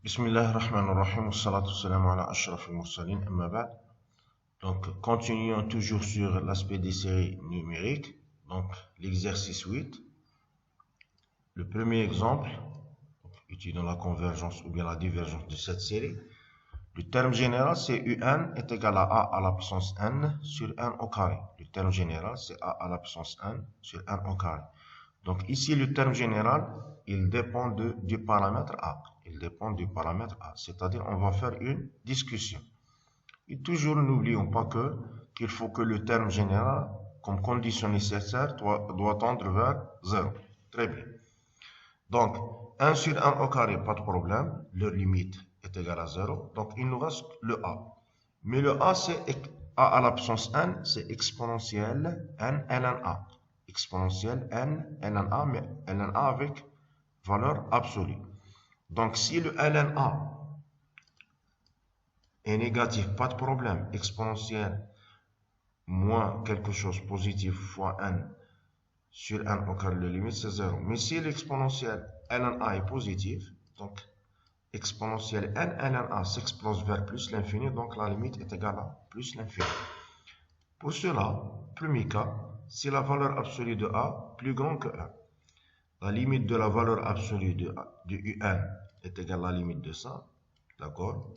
Bismillahirrahmanirrahim, wassalatu wassalamu ala ashrafil mursalin, amma ba'd. Donc, continuons toujours sur l'aspect des séries numériques. Donc, l'exercice 8. Le premier exemple, étudiant la convergence ou bien la divergence de cette série. Le terme général, c'est UN est égal à la puissance n sur n au carré. Le terme général, c'est a à la puissance n sur n au carré. Donc ici, le terme général, il dépend du paramètre a. Il dépend du paramètre a. C'est-à-dire, on va faire une discussion. Et toujours, n'oublions pas qu'il faut que le terme général, comme condition nécessaire, doit tendre vers 0. Très bien. Donc, 1 sur 1 au carré, pas de problème. Leur limite est égale à 0. Donc, il nous reste le a. Mais le a, c'est a à la puissance n, c'est exponentielle n ln a. Exponentielle n ln a, mais ln a avec valeur absolue. Donc, si le ln a est négatif, pas de problème. Exponentielle moins quelque chose positif fois n sur n au carré, le limite c'est 0. Mais si l'exponentielle ln a est positive, donc exponentielle n ln a s'explose vers plus l'infini, donc la limite est égale à plus l'infini. Pour cela, premier cas, si la valeur absolue de a plus grande que 1, la limite de la valeur absolue de un est égale à la limite de ça, d'accord?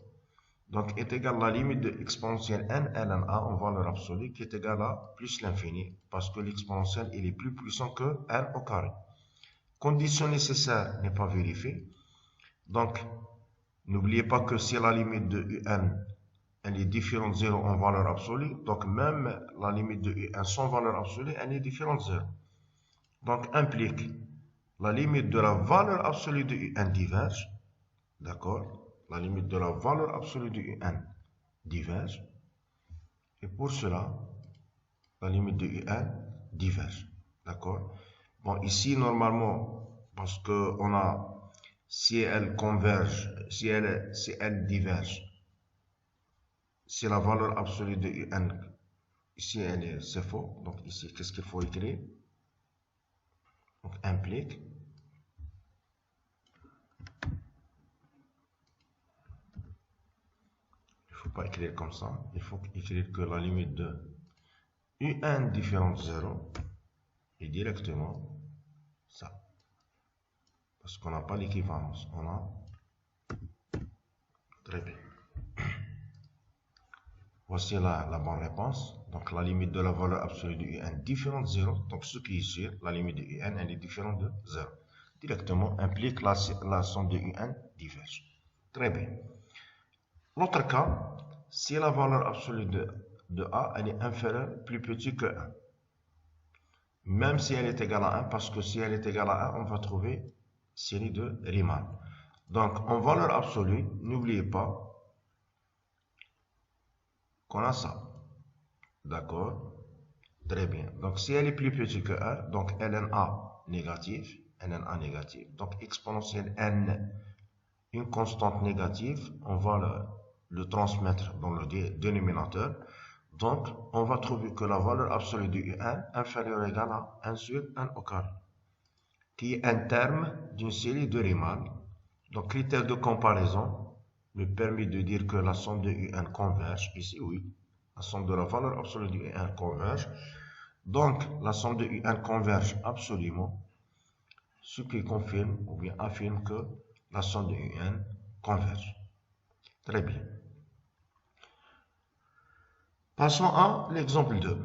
Donc est égale à la limite de exponentielle n ln a en valeur absolue qui est égale à plus l'infini, parce que l'exponentielle il est plus puissant que n au carré. Condition nécessaire n'est pas vérifiée. Donc, n'oubliez pas que si la limite de un elle est différente de 0 en valeur absolue, donc même la limite de un sans valeur absolue, elle est différente de 0. Donc, implique la limite de la valeur absolue de un diverge, d'accord? La limite de la valeur absolue de un diverge. Et pour cela, la limite de un diverge, d'accord? Bon, ici, normalement, parce qu'on a, si elle converge, si elle diverge, si la valeur absolue de un, ici, c'est faux. Donc, ici, qu'est-ce qu'il faut écrire? Donc, implique. Il ne faut pas écrire comme ça. Il faut écrire que la limite de un différente de 0 est directement ça. Parce qu'on n'a pas l'équivalence. On a... Très bien. Voici la bonne réponse. Donc, la limite de la valeur absolue de un différente de 0. Donc, ce qui est sûr, la limite de un, elle est différente de 0. Directement implique la somme de un diverge. Très bien. L'autre cas, si la valeur absolue de a, elle est inférieure, plus petite que 1. Même si elle est égale à 1, parce que si elle est égale à 1, on va trouver série de Riemann. Donc, en valeur absolue, n'oubliez pas qu'on a ça. D'accord? Très bien. Donc, si elle est plus petite que 1, donc ln a négatif, donc exponentielle n, une constante négative, on va le transmettre dans le dénominateur. Donc, on va trouver que la valeur absolue de un inférieure ou égale à 1 sur 1 au carré, qui est un terme d'une série de Riemann. Donc, critère de comparaison me permet de dire que la somme de un converge. Ici, oui, la somme de la valeur absolue de un converge. Donc, la somme de un converge absolument, ce qui confirme ou bien affirme que la somme de un converge. Très bien. Passons à l'exemple 2.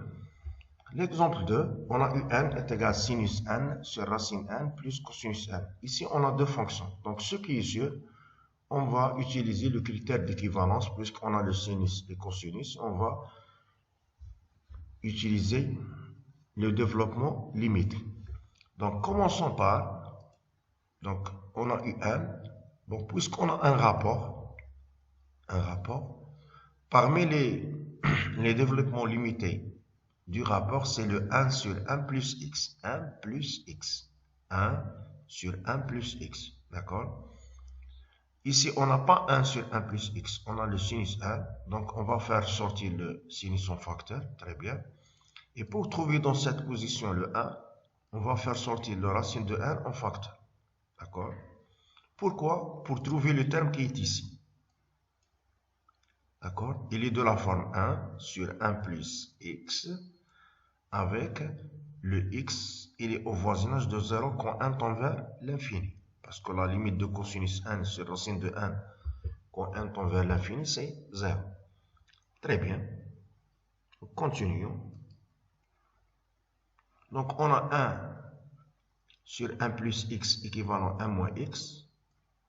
L'exemple 2, on a un est égal à sinus n sur racine n plus cosinus n. Ici, on a deux fonctions. Donc, ce qui est sûr, on va utiliser le critère d'équivalence puisqu'on a le sinus et cosinus. On va utiliser le développement limité. Donc, commençons par, donc, on a un. Donc, puisqu'on a un rapport, parmi les développements limités du rapport, c'est le 1 sur 1 plus x. 1 plus x. 1 sur 1 plus x. D'accord? Ici, on n'a pas 1 sur 1 plus x. On a le sinus 1. Donc, on va faire sortir le sinus en facteur. Très bien. Et pour trouver dans cette position le 1, on va faire sortir le racine de 1 en facteur. D'accord? Pourquoi? Pour trouver le terme qui est ici. D'accord? Il est de la forme 1 sur 1 plus x avec le x, il est au voisinage de 0 quand 1 tend vers l'infini. Parce que la limite de cosinus n sur racine de 1 quand 1 tend vers l'infini, c'est 0. Très bien. Continuons. Donc, on a 1 sur 1 plus x équivalent à 1 moins x.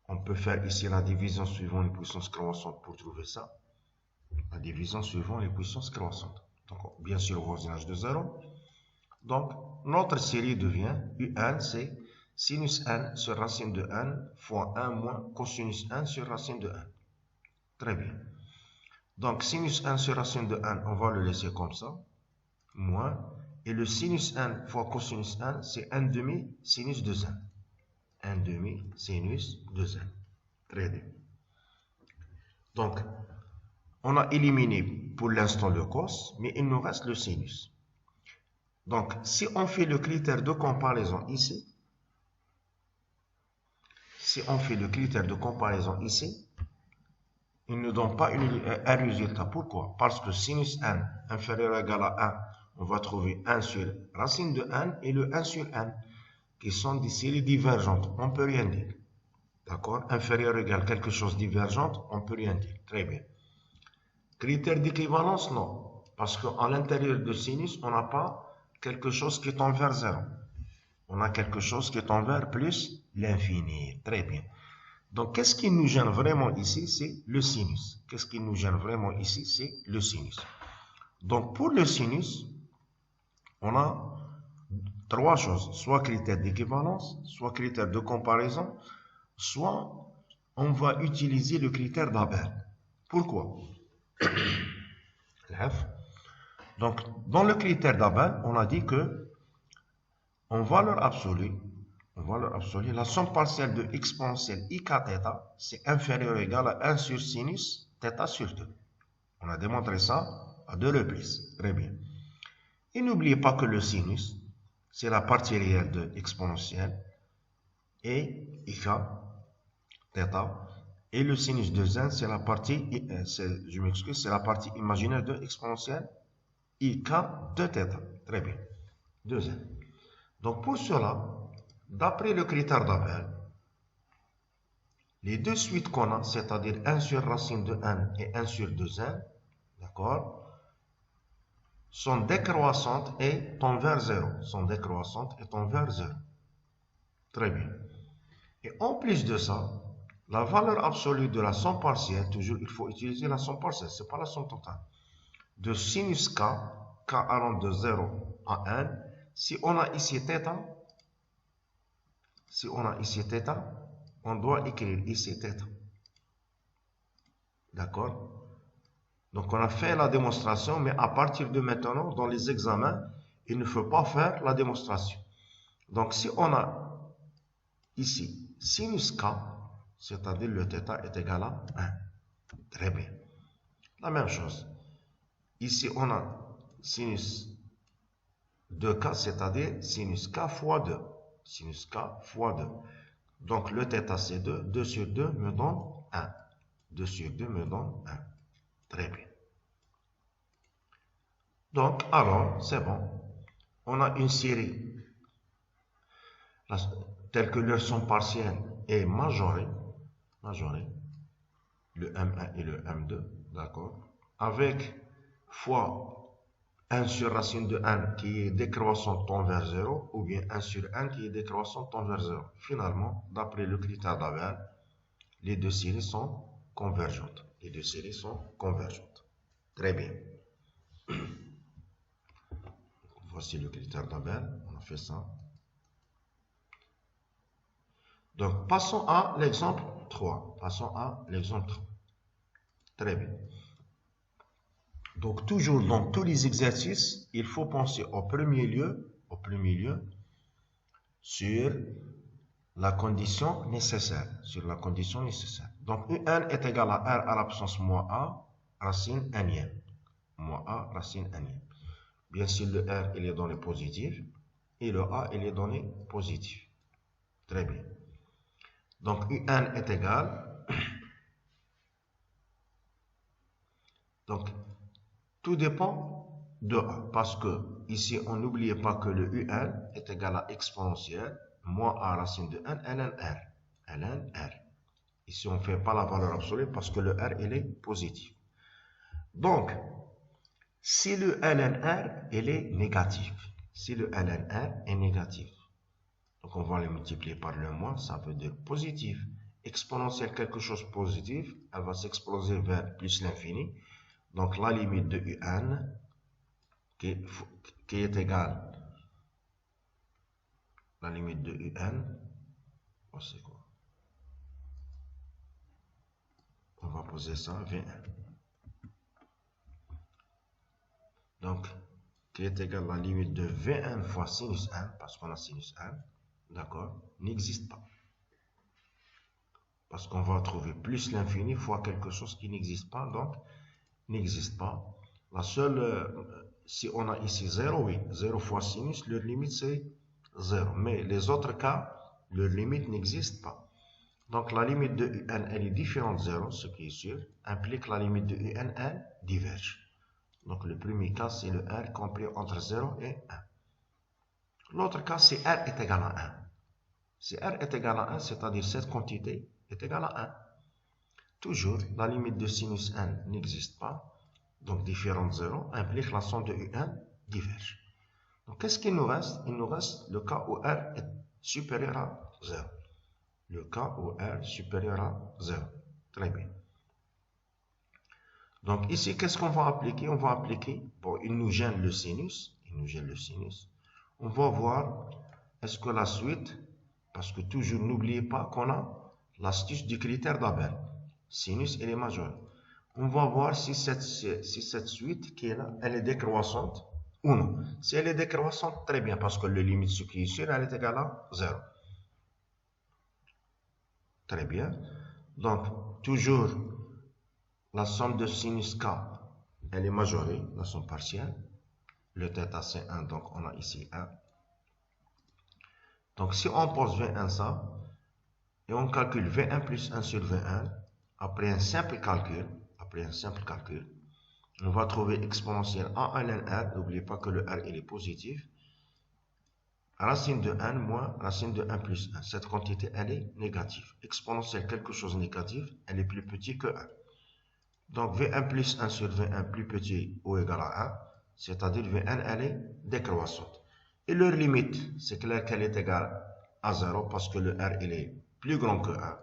On peut faire ici la division suivant les puissances croissantes pour trouver ça. La division suivant les puissances croissantes. Donc, bien sûr, au voisinage de 0. Donc, notre série devient un, c'est sinus n sur racine de n fois 1 moins cosinus n sur racine de n. Très bien. Donc, sinus n sur racine de n, on va le laisser comme ça. Moins. Et le sinus n fois cosinus n, c'est 1 demi sinus de n. 1 demi sinus de n. Très bien. Donc, on a éliminé pour l'instant le cos, mais il nous reste le sinus. Donc, si on fait le critère de comparaison ici, il ne donne pas un résultat. Pourquoi? Parce que sinus n inférieur ou égal à 1, on va trouver 1 sur racine de n et le 1 sur n, qui sont des séries divergentes. On ne peut rien dire. D'accord? Inférieur ou égal quelque chose divergente, on ne peut rien dire. Très bien. Critère d'équivalence, non. Parce qu'à l'intérieur de sinus, on n'a pas quelque chose qui tend vers 0. On a quelque chose qui tend vers plus l'infini. Très bien. Donc, qu'est-ce qui nous gêne vraiment ici? C'est le sinus. Qu'est-ce qui nous gêne vraiment ici? C'est le sinus. Donc, pour le sinus, on a trois choses. Soit critère d'équivalence, soit critère de comparaison, soit on va utiliser le critère d'Abel. Pourquoi? Donc, dans le critère d'Abel, on a dit que en valeur absolue, la somme partielle de exponentielle i k θ, c'est inférieur ou égal à 1 sur sinus θ sur 2. On a démontré ça à 2 reprises. Très bien. Et n'oubliez pas que le sinus, c'est la partie réelle de exponentielle, et ik θ, et le sinus de n, c'est la partie, c'est la partie imaginaire de exponentielle, ik de θ. Très bien. 2n. Donc pour cela, d'après le critère d'Abel, les deux suites qu'on a, c'est-à-dire 1 sur racine de n et 1 sur 2n, d'accord, sont décroissantes et tendent vers 0. Sont décroissantes et tendent vers 0. Très bien. Et en plus de ça, la valeur absolue de la somme partielle, toujours il faut utiliser la somme partielle, ce n'est pas la somme totale, de sinus k, k allant de 0 à n, si on a ici θ, on doit écrire ici θ. D'accord? Donc, on a fait la démonstration, mais à partir de maintenant, dans les examens, il ne faut pas faire la démonstration. Donc, si on a ici sinus k, c'est-à-dire le θ est égal à 1. Très bien. La même chose. Ici, on a sinus 2k, c'est-à-dire sinus k fois 2. Sinus k fois 2. Donc, le θ, c'est 2. 2 sur 2 me donne 1. 2 sur 2 me donne 1. Très bien. Donc, alors, c'est bon. On a une série telle que leur somme partielle est majorée, le M1 et le M2, d'accord, avec fois 1 sur racine de n qui est décroissante tend vers 0, ou bien 1 sur n qui est décroissante tend vers 0. Finalement, d'après le critère d'Abel, les deux séries sont convergentes. Très bien. Voici le critère d'Abel. On a fait ça. Donc, passons à l'exemple 3. Très bien. Donc, toujours dans tous les exercices, il faut penser au premier lieu, sur la condition nécessaire. Donc, Un est égal à R à l'absence moins A, racine n-ième. Bien sûr, le R, il est donné positif, et le A, il est donné positif. Très bien. Donc UN est égal. Donc tout dépend de A. Parce que ici, on n'oubliez pas que le UN est égal à exponentielle moins A racine de n ln R. ln R. Ici, on ne fait pas la valeur absolue parce que le R, il est positif. Donc, si le ln R, il est négatif. Si le ln R est négatif. Donc, on va le multiplier par le moins, ça veut dire positif. Exponentielle quelque chose de positif, elle va s'exploser vers plus l'infini. Donc, la limite de UN, qui est égale, la limite de UN, c'est quoi? On va poser ça, V1. Donc, qui est égal à la limite de V1 fois sinus 1, parce qu'on a sinus 1, d'accord, n'existe pas. Parce qu'on va trouver plus l'infini fois quelque chose qui n'existe pas, donc n'existe pas. La seule, si on a ici 0, oui, 0 fois sinus, leur limite c'est 0. Mais les autres cas, leur limite n'existe pas. Donc la limite de UN, elle est différente de 0, ce qui est sûr, implique la limite de UN, elle diverge. Donc le premier cas, c'est le R compris entre 0 et 1. L'autre cas, c'est R est égal à 1. Si R est égal à 1, c'est-à-dire cette quantité est égale à 1. Toujours, la limite de sinus n n'existe pas. Donc différent de 0 implique la somme de UN diverge. Donc qu'est-ce qu'il nous reste? Il nous reste le cas où R est supérieur à 0. Le cas où R est supérieur à 0. Très bien. Donc ici, qu'est-ce qu'on va appliquer? On va appliquer, bon, il nous gêne le sinus. On va voir, est-ce que la suite, parce que toujours, n'oubliez pas qu'on a l'astuce du critère d'Abel. Sinus, elle est majeure. On va voir si cette suite qui est là, elle est décroissante ou non. Si elle est décroissante, très bien, parce que le limite ce qui est sûr, elle est égale à 0. Très bien. Donc, toujours, la somme de sinus K, elle est majorée, la somme partielle. Le θ, c'est 1, donc on a ici 1. Donc, si on pose V1 ça, et on calcule V1 plus 1 sur V1, après un simple calcul, on va trouver exponentielle A ln R. N'oubliez pas que le R, il est positif. Racine de 1 moins racine de 1 plus 1. Cette quantité, elle est négative. Exponentielle quelque chose de négatif, elle est plus petite que 1. Donc, V1 plus 1 sur V1 plus petit ou égal à 1, c'est-à-dire V1, elle est décroissante. Et leur limite, c'est clair qu'elle est égale à 0 parce que le R, il est plus grand que 1.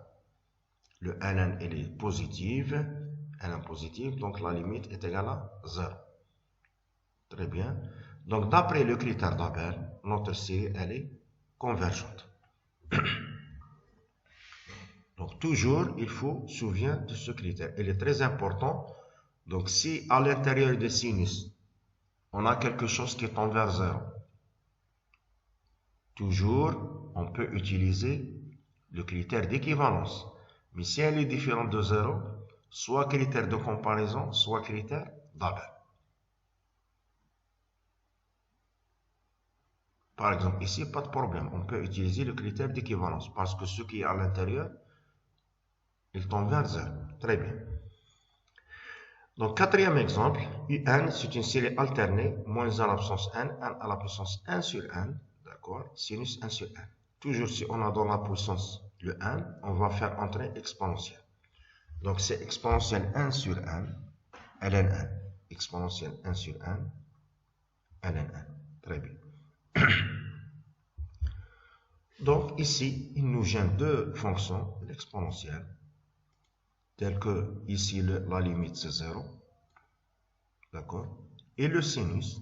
Le ln, il est positif. ln positif, donc la limite est égale à 0. Très bien. Donc, d'après le critère d'Abel, notre série, elle est convergente. Donc, toujours, il faut se souvenir de ce critère. Il est très important. Donc, si à l'intérieur des sinus, on a quelque chose qui tend vers 0, toujours, on peut utiliser le critère d'équivalence. Mais si elle est différente de 0, soit critère de comparaison, soit critère d'Abel. Par exemple, ici, pas de problème. On peut utiliser le critère d'équivalence parce que ce qui est à l'intérieur, il tend vers 0. Très bien. Donc, quatrième exemple, UN, c'est une série alternée, moins 1 à la puissance n, 1 à la puissance 1 sur n, d'accord, sinus 1 sur n. Toujours, si on a dans la puissance le n, on va faire entrer exponentielle. Donc, c'est exponentielle 1 sur n, ln n. Exponentielle 1 sur n, ln n. Très bien. Donc, ici, il nous gêne deux fonctions, l'exponentielle, telle que ici la limite c'est 0, d'accord, et le sinus,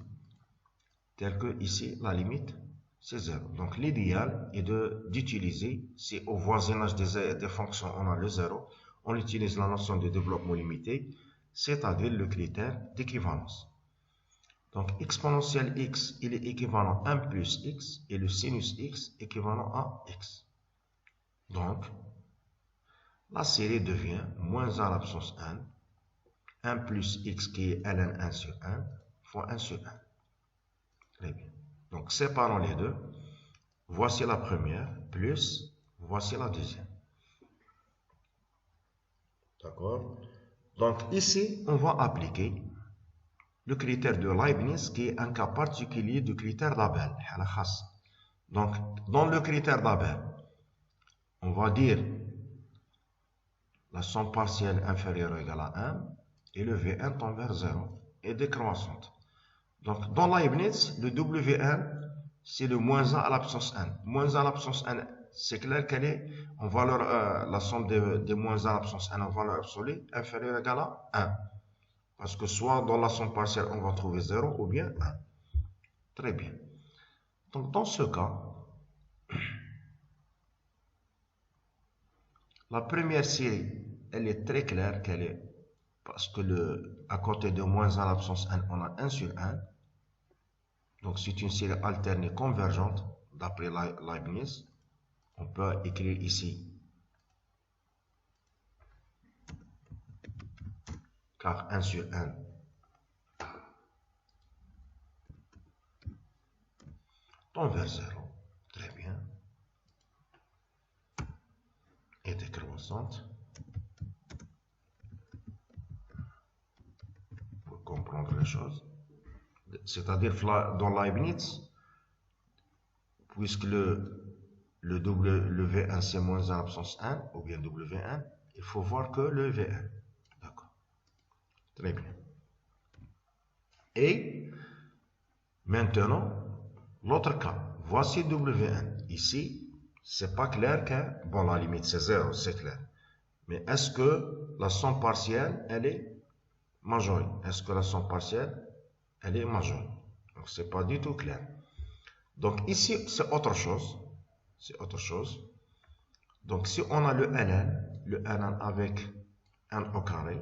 tel que ici la limite c'est 0. Donc l'idéal est d'utiliser, si au voisinage des fonctions on a le 0, on utilise la notion de développement limité, c'est-à-dire le critère d'équivalence. Donc exponentielle x, il est équivalent à 1 plus x, et le sinus x équivalent à x. Donc, la série devient moins 1 à la puissance 1, 1 plus x qui est ln 1 sur 1, fois 1 sur 1. Très bien. Donc, séparons les deux. Voici la première, plus, voici la deuxième. D'accord? Donc ici, on va appliquer le critère de Leibniz qui est un cas particulier du critère d'Abel. Donc, dans le critère d'Abel, on va dire la somme partielle inférieure ou égale à 1 et le V1 tend vers 0 et décroissante. Donc, dans Leibniz, le W1, c'est le moins 1 à la puissance n. Moins 1 à la puissance n, c'est clair qu'elle est en valeur, la somme des moins 1 à la puissance n en valeur absolue inférieure ou égale à 1. Parce que soit dans la somme partielle, on va trouver 0 ou bien 1. Très bien. Donc, dans ce cas, la première série, elle est très claire qu'elle est parce que à côté de moins 1 à la puissance n, on a 1 sur 1. Donc, c'est une série alternée convergente d'après Leibniz. On peut écrire ici, car 1 sur 1 tend vers 0. Très bien. Et décroissante. Pour comprendre les choses. C'est-à-dire, dans Leibniz, puisque le V1 c'est moins 1 à la puissance 1, ou bien W1, il faut voir que le V1. D'accord. Très bien. Et maintenant, l'autre cas. Voici W1. Ici, c'est pas clair que, bon, la limite c'est 0, c'est clair. Mais est-ce que la somme partielle, elle est majorée? Est-ce que la somme partielle, elle est majorée? Donc, c'est pas du tout clair. Donc, ici, c'est autre chose. C'est autre chose. Donc, si on a le ln avec n au carré,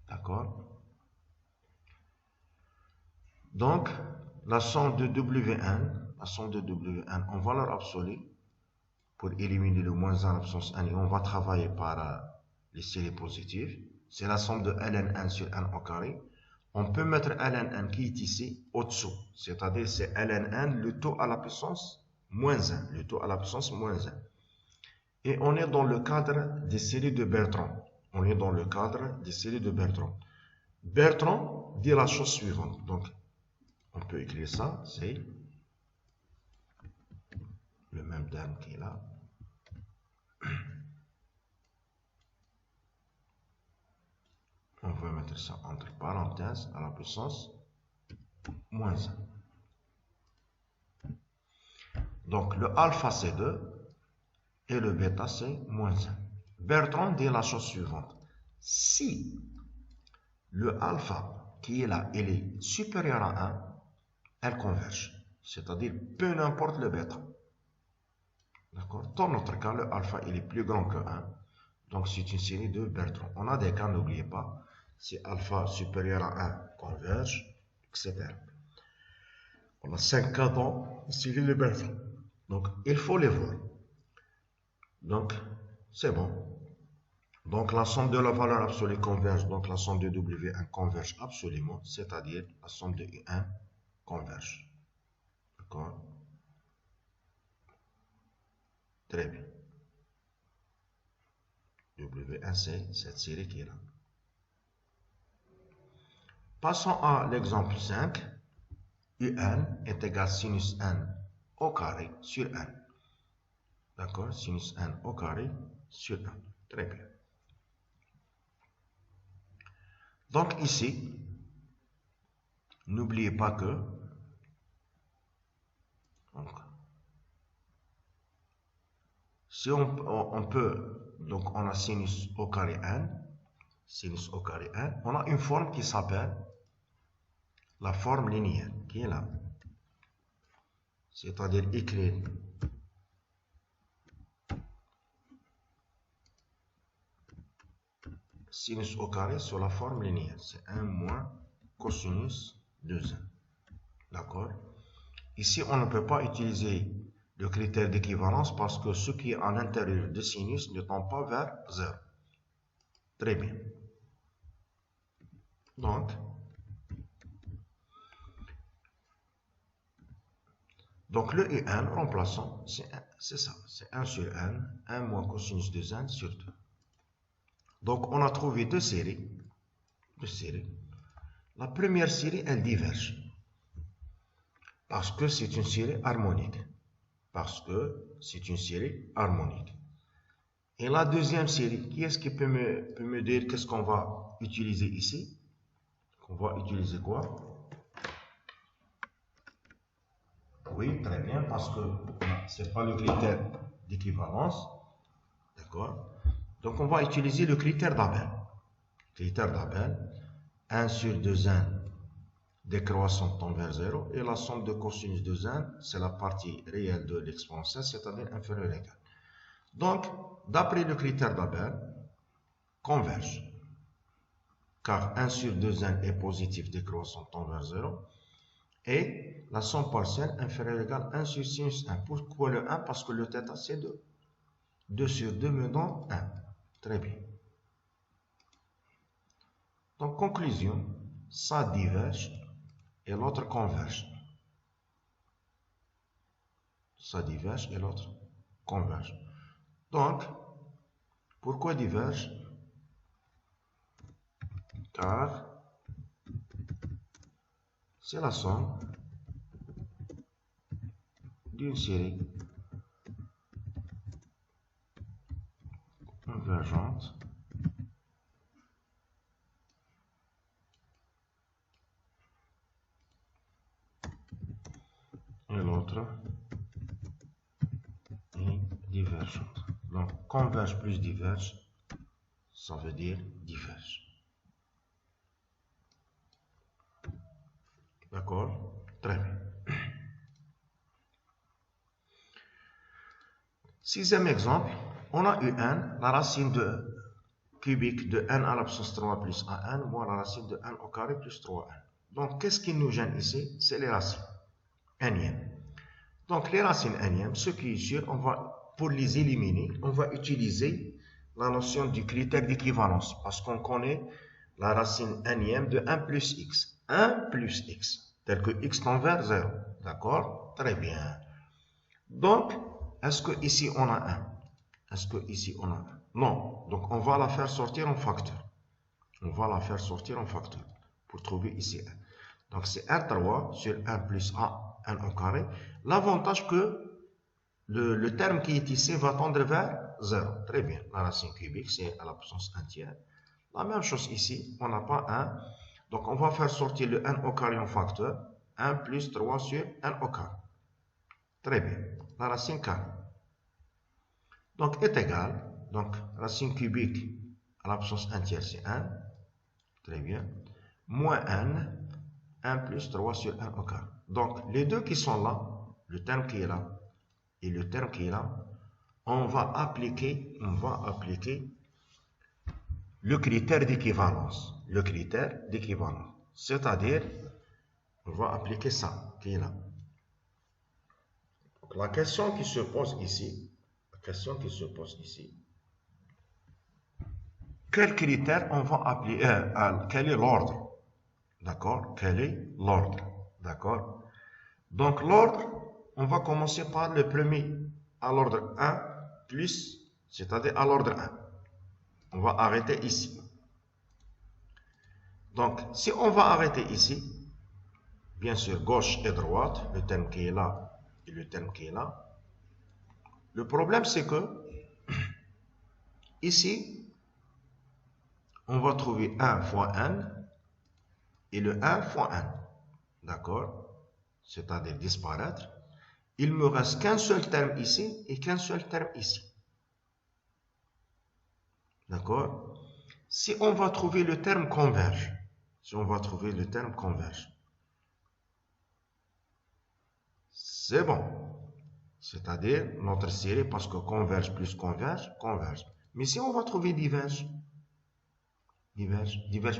d'accord? Donc, la somme de W1 en valeur absolue, pour éliminer le moins 1 à la puissance n, et on va travailler par les séries positives, c'est la somme de ln1 sur n au carré. On peut mettre ln1 qui est ici au-dessous, c'est-à-dire c'est ln1 le taux à la puissance moins 1, le taux à la puissance moins 1. Et on est dans le cadre des séries de Bertrand. On est dans le cadre des séries de Bertrand. Bertrand dit la chose suivante. Donc, on peut écrire ça, c'est le même terme qui est là. On va mettre ça entre parenthèses à la puissance moins 1. Donc, le alpha c'est 2 et le bêta c'est moins 1. Bertrand dit la chose suivante. Si le alpha qui est là, il est supérieur à 1, elle converge. C'est-à-dire, peu importe le bêta. D'accord? Dans notre cas, le alpha il est plus grand que 1. Donc, c'est une série de Bertrand. On a des cas, n'oubliez pas. Si alpha supérieur à 1 converge, etc. On a 5 cas dans la série de Bertrand. Donc, il faut les voir. Donc, c'est bon. Donc, la somme de la valeur absolue converge. Donc, la somme de W1 converge absolument. C'est-à-dire, la somme de U1 converge. D'accord? Très bien. W1, c'est cette série qui est là. Passons à l'exemple 5. Un est égal à sinus n au carré sur n. D'accord? Sinus n au carré sur 1. Très bien. Donc ici, n'oubliez pas que si on peut, donc on a sinus au carré n, sinus au carré n, on a une forme qui s'appelle la forme linéaire, qui est là. C'est-à-dire écrire sinus au carré sur la forme linéaire. C'est 1 moins cosinus de 1. D'accord? Ici, on ne peut pas utiliser le critère d'équivalence parce que ce qui est à l'intérieur de sinus ne tend pas vers 0. Très bien. Donc, Donc le UN, remplaçons, c'est ça, c'est 1 sur n, 1 moins cosinus de n sur 2. Donc on a trouvé deux séries. La première série, elle diverge. Parce que c'est une série harmonique. Et la deuxième série, qui est-ce qui peut me dire qu'est-ce qu'on va utiliser ici? On va utiliser quoi? Oui, très bien, parce que ce n'est pas le critère d'équivalence. D'accord? Donc, on va utiliser le critère d'Abel. 1 sur 2n décroissant tend vers 0, et la somme de cosinus de n, c'est la partie réelle de l'exponentielle, c'est-à-dire inférieure ou égale. Donc, d'après le critère d'Abel, converge. Car 1 sur 2n est positif décroissant tend vers 0, et la somme partielle inférieure ou égale 1 sur sinus 1. Pourquoi le 1? Parce que le θ c'est 2. 2 sur 2 me donne 1. Très bien. Donc, conclusion, ça diverge et l'autre converge. Ça diverge et l'autre converge. Donc, pourquoi diverge? Car c'est la somme d'une série convergente et l'autre est divergente. Donc, converge plus diverge, ça veut dire diverge. D'accord? Très bien. Sixième exemple, on a eu n, la racine de cubique de n à la puissance 3 plus an, moins la racine de n au carré plus 3n. Donc, qu'est-ce qui nous gêne ici? C'est les racines n'ième. Donc, les racines n'ième, ce qui est sûr, pour les éliminer, on va utiliser la notion du critère d'équivalence, parce qu'on connaît la racine n'ième de 1 plus x. 1 plus x, tel que x tend vers 0. D'accord? Très bien. Donc, est-ce que ici on a 1? Est-ce que ici on a 1? Non. Donc, on va la faire sortir en facteur. Pour trouver ici 1. Donc, c'est 1 3 sur 1 plus a, n au carré. L'avantage que le terme qui est ici va tendre vers 0. Très bien. La racine cubique, c'est à la puissance 1 tiers. La même chose ici, on n'a pas 1. Donc, on va faire sortir le n au carré en facteur. 1 plus 3 sur n au carré. Très bien. La racine carrée. Donc, est égal. Donc, racine cubique à la puissance 1 tiers, c'est 1. Très bien. Moins n. 1 plus 3 sur 1 au carré. Donc, les deux qui sont là, le terme qui est là et le terme qui est là, on va appliquer le critère d'équivalence. C'est-à-dire, on va appliquer ça qui est là. Donc, la question qui se pose ici, quel critère on va appliquer, quel est l'ordre? D'accord? Quel est l'ordre? D'accord? Donc, l'ordre, on va commencer par le premier à l'ordre 1 plus, c'est-à-dire à l'ordre 1. On va arrêter ici. Donc, si on va arrêter ici, bien sûr, gauche et droite, le terme qui est là et le terme qui est là. Le problème, c'est que ici, on va trouver 1 fois n et le 1 fois n. D'accord? C'est-à-dire disparaître. Il me reste qu'un seul terme ici et qu'un seul terme ici. D'accord? Si on va trouver le terme converge, c'est bon. C'est-à-dire notre série, parce que converge plus converge. Mais si on va trouver diverge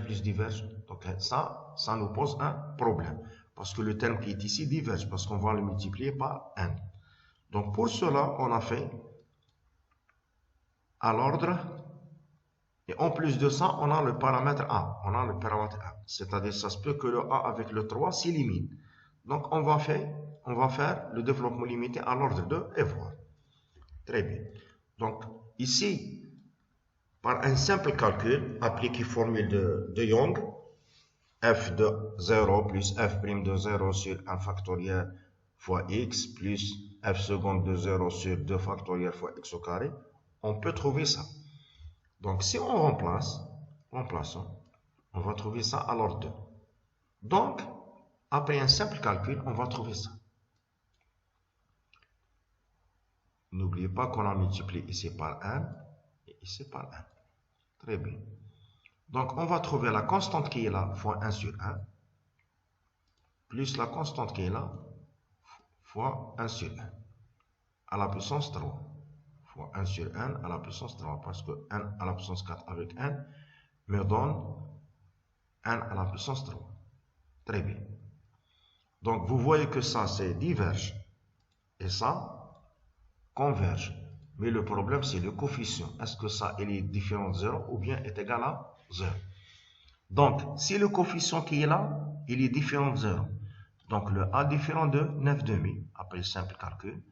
plus diverge, donc ça nous pose un problème. Parce que le terme qui est ici diverge, parce qu'on va le multiplier par n. Donc pour cela, on a fait à l'ordre, et en plus de ça, on a le paramètre a. C'est-à-dire, ça se peut que le a avec le 3 s'élimine. Donc, on va faire le développement limité à l'ordre 2 et voir. Très bien. Donc, ici, par un simple calcul, appliqué formule de Young, f de 0 plus f' de 0 sur 1 factoriel fois x plus f seconde de 0 sur 2 factoriel fois x au carré, on peut trouver ça. Donc, si on remplaçons, on va trouver ça à l'ordre 2. Donc, après un simple calcul, on va trouver ça. N'oubliez pas qu'on a multiplié ici par 1 et ici par 1. Très bien. Donc, on va trouver la constante qui est là fois 1 sur 1, plus la constante qui est là fois 1 sur 1, à la puissance 3, fois 1 sur 1 à la puissance 3, parce que 1 à la puissance 4 avec 1 me donne 1 à la puissance 3. Très bien. Donc, vous voyez que ça, c'est diverge, et ça, converge. Mais le problème, c'est le coefficient. Est-ce que ça, il est différent de 0 ou bien est égal à 0? Donc, si le coefficient qui est là, il est différent de 0. Donc, le A différent de 9,5, après simple calcul.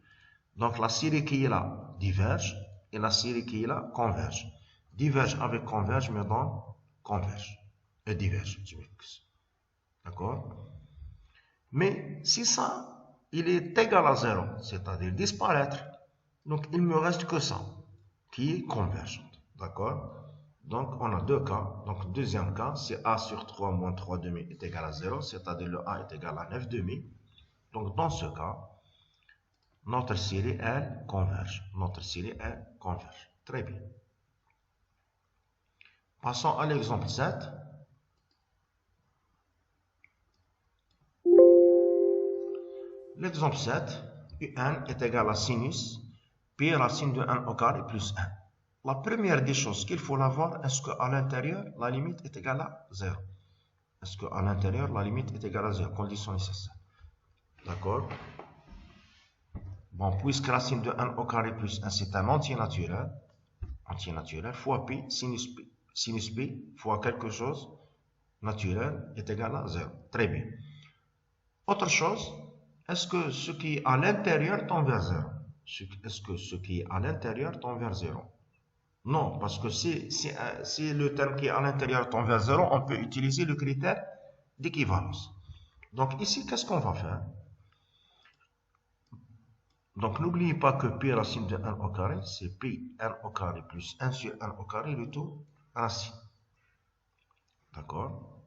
Donc, la série qui est là diverge et la série qui est là converge. Diverge avec converge me donne converge. Et diverge, je m'excuse. D'accord? Mais si ça, il est égal à 0, c'est-à-dire disparaître, donc il me reste que ça, qui est convergente. D'accord? Donc on a deux cas. Donc le deuxième cas, c'est A sur 3 moins 3 demi est égal à 0, c'est-à-dire le A est égal à 9 demi. Donc dans ce cas, notre série, elle, converge. Notre série, elle, converge. Très bien. Passons à l'exemple 7. L'exemple 7, Un est égal à sinus pi racine de 1 au carré plus 1. La première des choses qu'il faut voir, est-ce qu'à l'intérieur, la limite est égale à 0? Est-ce qu'à l'intérieur, la limite est égale à 0? Condition nécessaire. D'accord? Bon, puisque racine de 1 au carré plus 1, c'est un entier naturel, fois pi, sinus pi, fois quelque chose naturel est égal à 0. Très bien. Autre chose, est-ce que ce qui est à l'intérieur tend vers 0? Est-ce que ce qui est à l'intérieur tend vers 0? Non, parce que si le terme qui est à l'intérieur tend vers 0, on peut utiliser le critère d'équivalence. Donc ici, qu'est-ce qu'on va faire? Donc n'oubliez pas que pi racine de 1 au carré, c'est pi 1 au carré plus 1 sur 1 au carré, le tout racine. D'accord?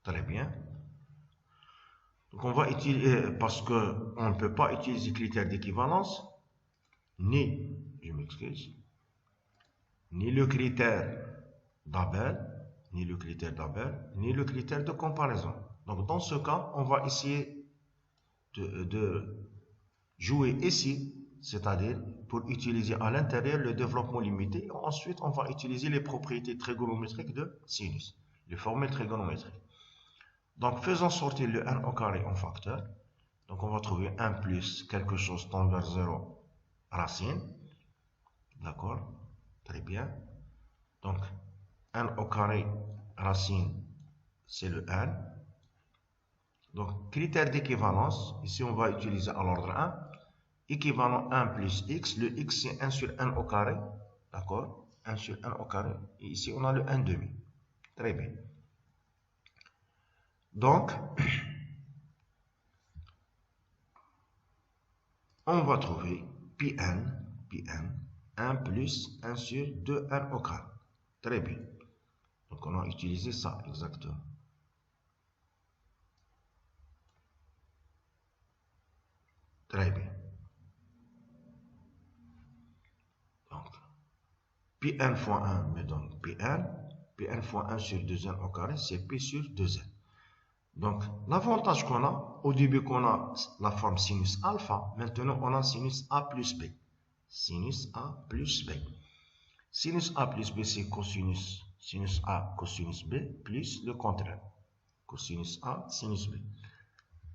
Très bien. Donc on va utiliser, parce qu'on ne peut pas utiliser le critère d'équivalence, ni le critère d'Abel, ni le critère de comparaison. Donc dans ce cas, on va essayer de jouer ici, c'est-à-dire pour utiliser à l'intérieur le développement limité. Ensuite, on va utiliser les propriétés trigonométriques de sinus, les formules trigonométriques. Donc faisons sortir le 1 au carré en facteur. Donc on va trouver 1 plus quelque chose tend vers 0 racine. D'accord? Très bien. Donc 1 au carré racine, c'est le 1. Donc critère d'équivalence, ici on va utiliser à l'ordre 1. Équivalent 1 plus x, le x c'est 1 sur 1 au carré. D'accord? 1 sur 1 au carré. Et ici on a le 1 demi. Très bien. Donc, on va trouver Pn, 1 plus 1 sur 2n au carré. Très bien. Donc, on a utilisé ça exactement. Très bien. Donc, Pn fois 1 me donne Pn. Pn fois 1 sur 2n au carré, c'est P sur 2n. Donc, l'avantage qu'on a, au début qu'on a la forme sinus alpha, maintenant on a sinus A plus B. Sinus A plus B. Sinus A plus B, c'est sinus A cosinus B, plus le contraire. Cosinus A, sinus B.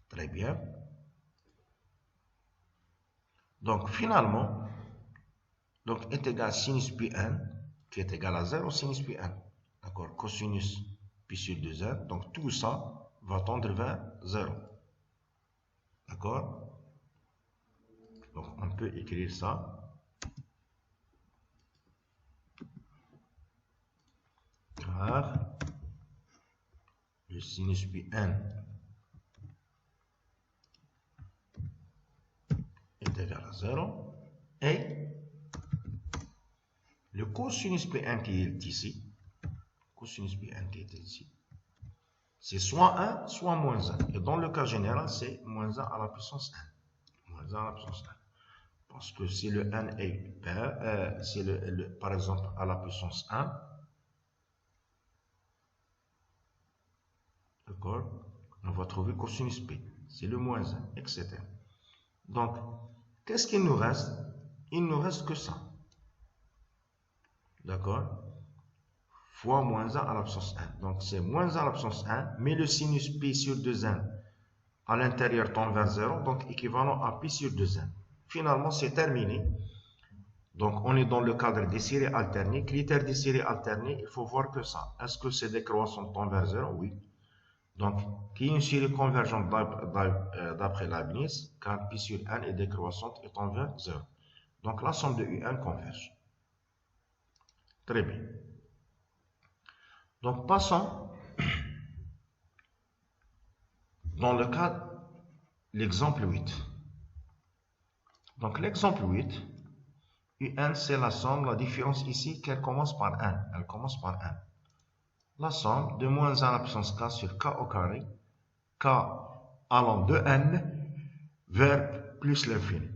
Très bien. Donc, finalement, est égal à sinus Pn, qui est égal à 0, sinus Pn. D'accord? Cosinus P sur 2n. Donc, tout ça, va tendre vers 0. D'accord? Donc, on peut écrire ça. Car le sinus pi n est égal à 0 et le cosinus pi n qui est ici, c'est soit 1, soit moins 1. Et dans le cas général, c'est moins 1 à la puissance n. Moins 1 à la puissance n. Parce que si le n est pair, si par exemple à la puissance 1, d'accord, on va trouver cosinus p. C'est le moins 1, etc. Donc, qu'est-ce qu'il nous reste? Il ne nous reste que ça. D'accord? Fois moins 1 à la puissance 1. Donc, c'est moins 1 à la puissance 1, mais le sinus pi sur 2n à l'intérieur tend vers 0, donc équivalent à pi sur 2n. Finalement, c'est terminé. Donc, on est dans le cadre des séries alternées. Critère des séries alternées, il faut voir que ça. Est-ce que c'est décroissant tend vers 0? Oui. Donc, qui est une série convergente d'après Leibniz, car pi sur n est décroissante et tend vers 0. Donc, la somme de un converge. Très bien. Donc, passons dans le cas, l'exemple 8. Donc, l'exemple 8, un, c'est la somme, la différence ici, qu'elle commence par 1. Elle commence par 1. La somme de moins 1 à la puissance k sur k au carré, k allant de n vers plus l'infini.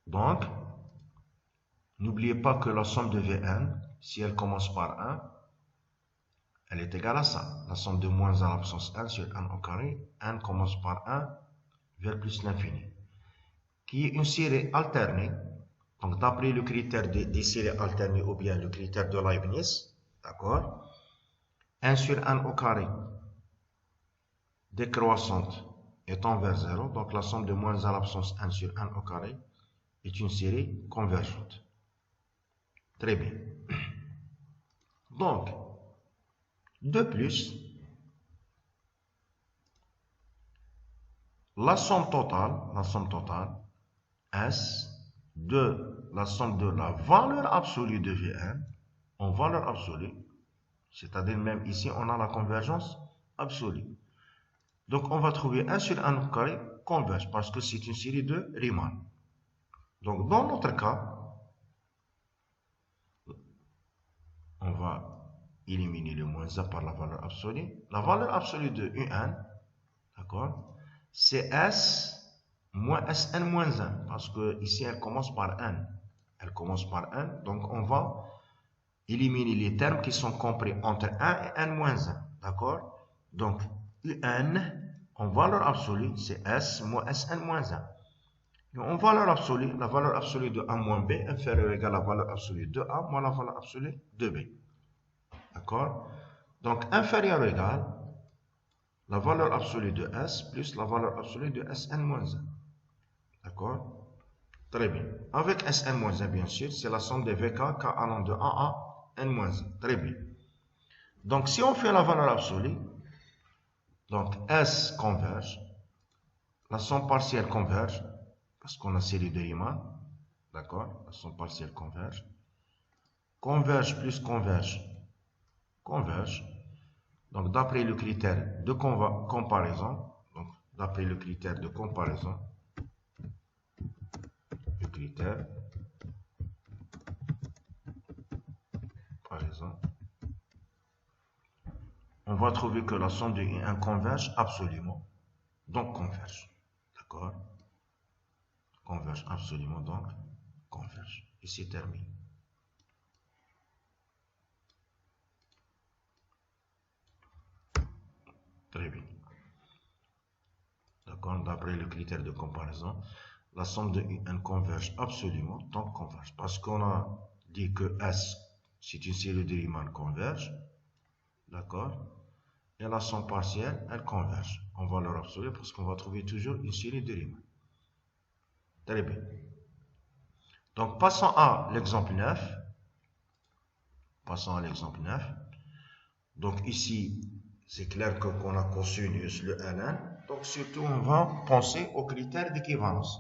Donc, n'oubliez pas que la somme de Vn, si elle commence par 1, elle est égale à ça. La somme de moins 1 à la puissance n sur n au carré, n commence par 1 vers plus l'infini, qui est une série alternée. Donc, d'après le critère des séries alternées ou bien le critère de Leibniz, d'accord, 1 sur n au carré décroissante étant vers 0, donc la somme de moins 1 à la puissance n sur n au carré est une série convergente. Très bien. Donc, de plus, la somme totale, S, de la somme de la valeur absolue de Vn en valeur absolue, c'est-à-dire même ici, on a la convergence absolue. Donc, on va trouver 1 sur n au carré converge parce que c'est une série de Riemann. Donc, dans notre cas, on va éliminer le moins 1 par la valeur absolue. La valeur absolue de un, d'accord, c'est S moins Sn moins 1, parce que ici, elle commence par n. Elle commence par n, donc on va éliminer les termes qui sont compris entre 1 et n moins 1, d'accord? Donc, un en valeur absolue, c'est S moins Sn moins 1. Et en valeur absolue, la valeur absolue de a moins b inférieure ou égale à la valeur absolue de a moins la valeur absolue de b. D'accord? Donc, inférieur ou égal la valeur absolue de S plus la valeur absolue de Sn-1. D'accord? Très bien. Avec Sn-1, bien sûr, c'est la somme des VK, K allant de 1 à N-1. Très bien. Donc, si on fait la valeur absolue, donc S converge, la somme partielle converge, parce qu'on a série de Riemann. D'accord? La somme partielle converge. Converge plus converge, converge. Donc, d'après le critère de comparaison, on va trouver que la somme de un converge absolument, donc converge. D'accord? Converge absolument, donc converge. Et c'est terminé. Très bien. D'accord? D'après le critère de comparaison, la somme de un converge absolument, donc converge. Parce qu'on a dit que S, c'est une série de Riemann converge. D'accord? Et la somme partielle, elle converge en valeur absolue parce qu'on va trouver toujours une série de Riemann. Très bien. Donc, passons à l'exemple 9. Donc ici, c'est clair qu'on a cosinus, le ln. Donc surtout, on va penser aux critères d'équivalence.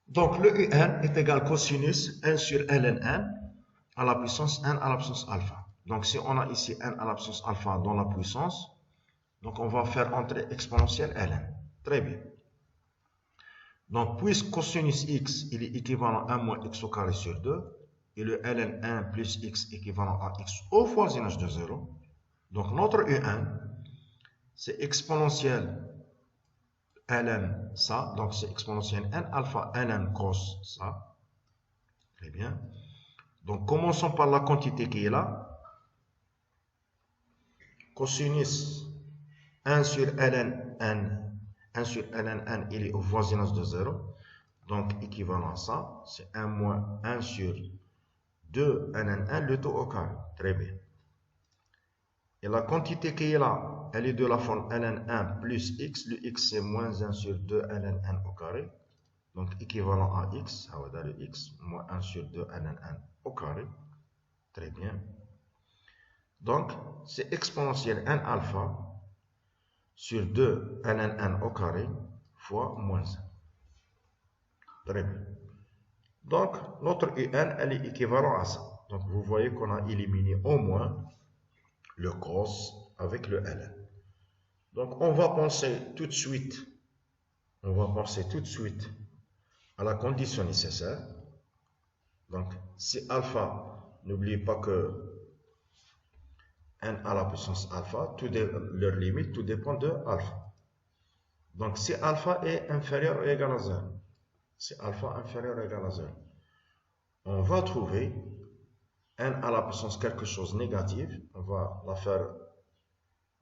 Donc le un est égal cosinus 1 sur ln n à la puissance n à la puissance alpha. Donc si on a ici n à la puissance alpha dans la puissance, donc on va faire entrer exponentielle ln. Très bien. Donc puisque cosinus x il est équivalent à 1 moins x au carré sur 2, et le ln 1 plus x équivalent à x au voisinage de 0, donc notre U1, c'est exponentielle ln ça, donc c'est exponentielle n alpha ln cos ça. Très bien. Donc commençons par la quantité qui est là. Cosinus 1 sur ln n, 1 sur ln n, il est au voisinage de 0. Donc équivalent à ça, c'est 1 moins 1 sur 2 ln n, le tout au carré. Très bien. Et la quantité qui est là, elle est de la forme ln 1 plus x. Le x, c'est moins 1 sur 2 ln n au carré. Donc, équivalent à x, ça va dans le x, moins 1 sur 2 ln n au carré. Très bien. Donc, c'est exponentielle n alpha sur 2 ln n au carré fois moins 1. Très bien. Donc, notre un, elle est équivalent à ça. Donc, vous voyez qu'on a éliminé au moins le cos avec le ln. Donc, on va penser tout de suite à la condition nécessaire. Donc, si alpha, n'oubliez pas que n à la puissance alpha, leur limite, tout dépend de alpha. Donc, si alpha est inférieur ou égal à 0, si alpha inférieur ou égal à 0, on va trouver n à la puissance quelque chose négative, on va la faire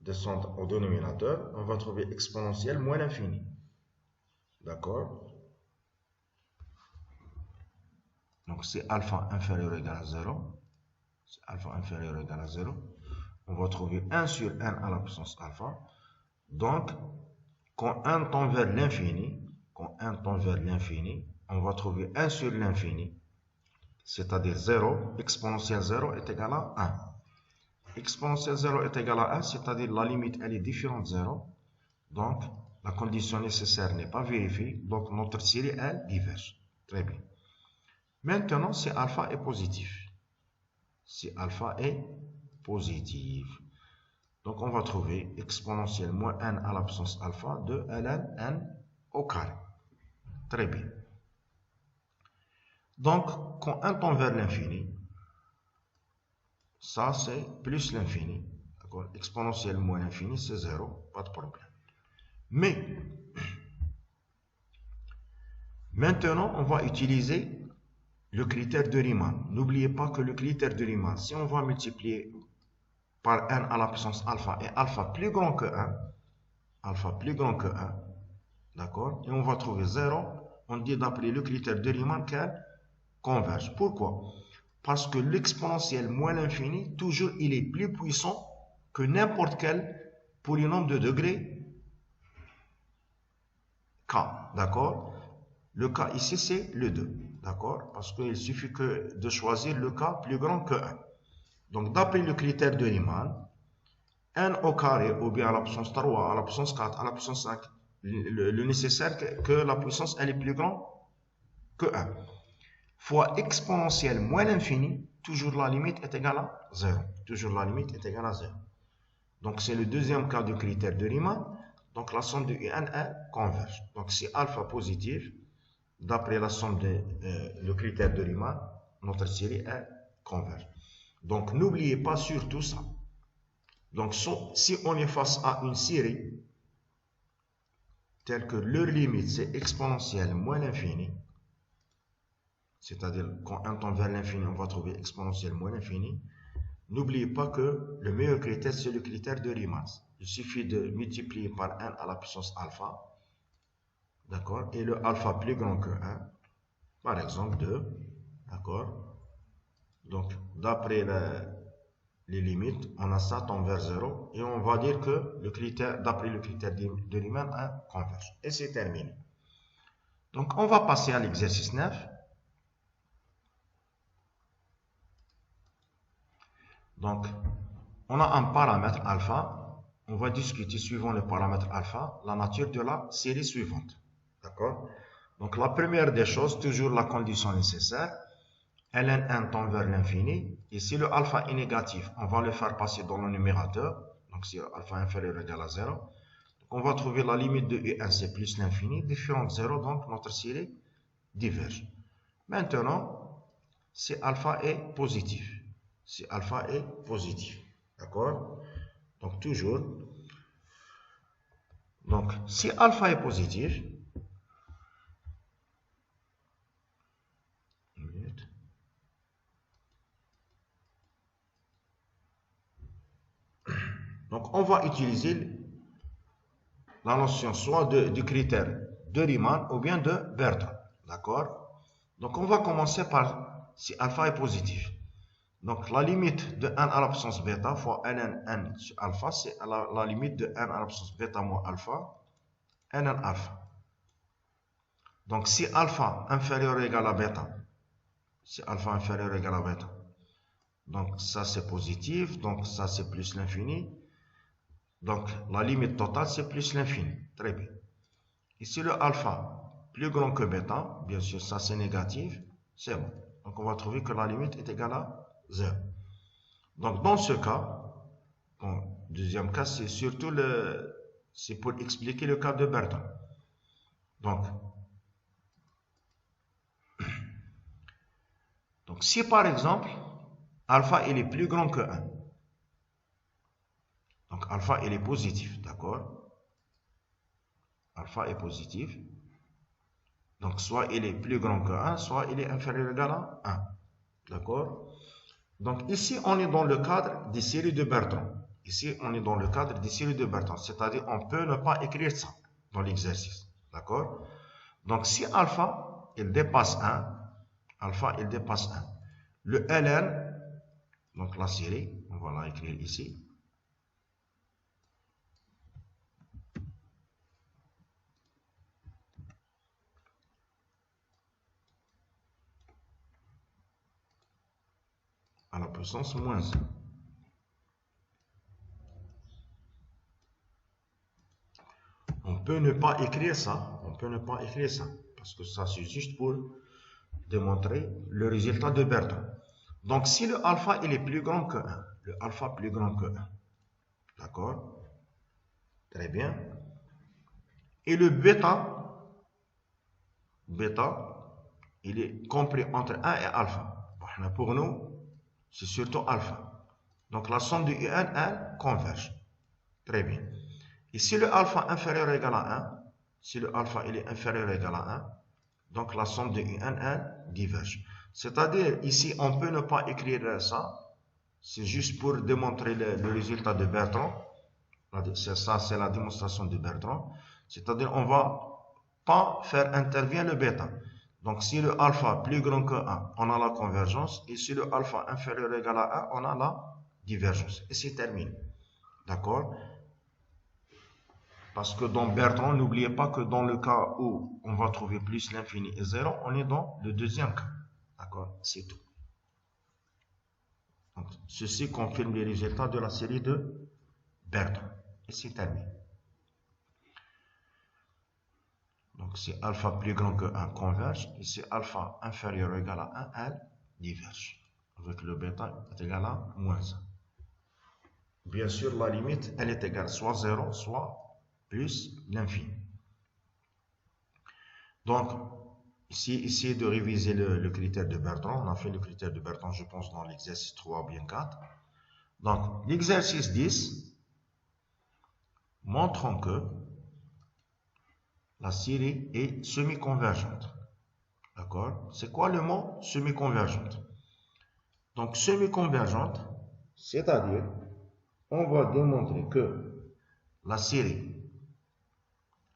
descendre au dénominateur, on va trouver exponentielle moins l'infini. D'accord? Donc, c'est alpha inférieur ou égal à 0. C'est alpha inférieur ou égal à 0. On va trouver 1 sur n à la puissance alpha. Donc, quand 1 tend vers l'infini, on va trouver 1 sur l'infini, c'est-à-dire 0, exponentielle 0 est égal à 1. Exponentielle 0 est égal à 1, c'est-à-dire la limite, elle est différente de 0. Donc, la condition nécessaire n'est pas vérifiée. Donc, notre série, elle diverge. Très bien. Maintenant, si alpha est positif. Si alpha est positif. Donc, on va trouver exponentielle moins n à la puissance alpha de ln n au carré. Très bien. Donc, quand 1 tend vers l'infini, ça c'est plus l'infini. D'accord? Exponentielle moins l'infini, c'est 0. Pas de problème. Mais, maintenant, on va utiliser le critère de Riemann. N'oubliez pas que le critère de Riemann, si on va multiplier par n à la puissance alpha et alpha plus grand que 1, d'accord, et on va trouver 0, on dit d'appeler le critère de Riemann qu'elle converge. Pourquoi? Parce que l'exponentielle moins l'infini, toujours il est plus puissant que n'importe quel polynôme de degré k, d'accord? Le k ici c'est le 2, d'accord? Parce qu'il suffit que de choisir le k plus grand que 1. Donc d'après le critère de Riemann, n au carré ou bien à la puissance 3, à la puissance 4, à la puissance 5, le nécessaire que la puissance elle est plus grande que 1, fois exponentielle moins l'infini, toujours la limite est égale à 0. Toujours la limite est égale à 0. Donc c'est le deuxième cas du critère de Riemann. Donc la somme de un converge. Donc si alpha positif, d'après la somme de le critère de Riemann, notre série est converge. Donc n'oubliez pas surtout ça. Donc si on est face à une série telle que leur limite c'est exponentielle moins l'infini, c'est-à-dire quand on tend vers l'infini, on va trouver exponentielle moins l'infini, n'oubliez pas que le meilleur critère c'est le critère de Riemann. Il suffit de multiplier par 1 à la puissance alpha, d'accord, et le alpha plus grand que 1, par exemple 2, d'accord. Donc d'après les limites, on a ça tend vers 0 et on va dire que le critère, d'après le critère de Riemann, converge. Et c'est terminé. Donc on va passer à l'exercice 9. Donc, on a un paramètre alpha. On va discuter, suivant le paramètre alpha, la nature de la série suivante. D'accord? Donc, la première des choses, toujours la condition nécessaire, ln1 tend vers l'infini. Et si le alpha est négatif, on va le faire passer dans le numérateur. Donc, si alpha inférieur ou égal à 0. Donc, on va trouver la limite de U1, c'est plus l'infini. Différent de 0, donc notre série diverge. Maintenant, si alpha est positif. Si alpha est positif. D'accord? Donc, toujours. Donc, si alpha est positif, donc on va utiliser la notion soit du critère de Riemann ou bien de Bertrand. D'accord? Donc, on va commencer par si alpha est positif. Donc, la limite de 1 à la puissance bêta fois ln sur alpha, c'est la limite de 1 à la puissance bêta moins alpha, ln alpha. Donc, si alpha inférieur ou égal à bêta, si alpha inférieur ou égal à bêta, donc ça c'est positif, donc ça c'est plus l'infini. Donc, la limite totale c'est plus l'infini. Très bien. Ici, le alpha plus grand que bêta, bien sûr, ça c'est négatif, c'est bon. Donc, on va trouver que la limite est égale à 0. Donc, dans ce cas, bon, deuxième cas, c'est surtout c'est pour expliquer le cas de Bertrand. Donc, si par exemple, alpha il est plus grand que 1, donc alpha il est positif, d'accord? Alpha est positif. Donc, soit il est plus grand que 1, soit il est inférieur ou égal à 1. D'accord? Donc, ici, on est dans le cadre des séries de Bertrand. Ici, on est dans le cadre des séries de Bertrand. C'est-à-dire, on peut ne pas écrire ça dans l'exercice. D'accord? Donc, si alpha, il dépasse 1, alpha, il dépasse 1. Le ln, donc la série, on va la écrire ici. À la puissance moins 1. On peut ne pas écrire ça. On peut ne pas écrire ça. Parce que ça, c'est juste pour démontrer le résultat de Bertrand. Donc, si le alpha il est plus grand que 1, le alpha plus grand que 1, d'accord? Très bien. Et le bêta, il est compris entre 1 et alpha. Pour nous, c'est surtout alpha. Donc, la somme de UN, elle converge. Très bien. Et si le alpha inférieur ou égal à 1, si le alpha il est inférieur ou égal à 1, donc la somme de UN, elle diverge. C'est-à-dire, ici, on peut ne pas écrire ça. C'est juste pour démontrer le résultat de Bertrand. Ça, c'est la démonstration de Bertrand. C'est-à-dire, on ne va pas faire intervenir le bêta. Donc, si le alpha plus grand que 1, on a la convergence. Et si le alpha inférieur ou égal à 1, on a la divergence. Et c'est terminé. D'accord? Parce que dans Bertrand, n'oubliez pas que dans le cas où on va trouver plus l'infini et 0, on est dans le deuxième cas. D'accord? C'est tout. Donc, ceci confirme les résultats de la série de Bertrand. Et c'est terminé. Donc, si alpha plus grand que 1 converge, et si alpha inférieur ou égal à 1, elle diverge. Avec le bêta est égal à moins 1. Bien sûr, la limite, elle est égale soit 0, soit plus l'infini. Donc, ici, essayez de réviser le critère de Bertrand. On a fait le critère de Bertrand, je pense, dans l'exercice 3 ou bien 4. Donc, l'exercice 10, montrons que la série est semi-convergente. D'accord? C'est quoi le mot semi-convergente? Donc, semi-convergente, c'est-à-dire, on va démontrer que la série,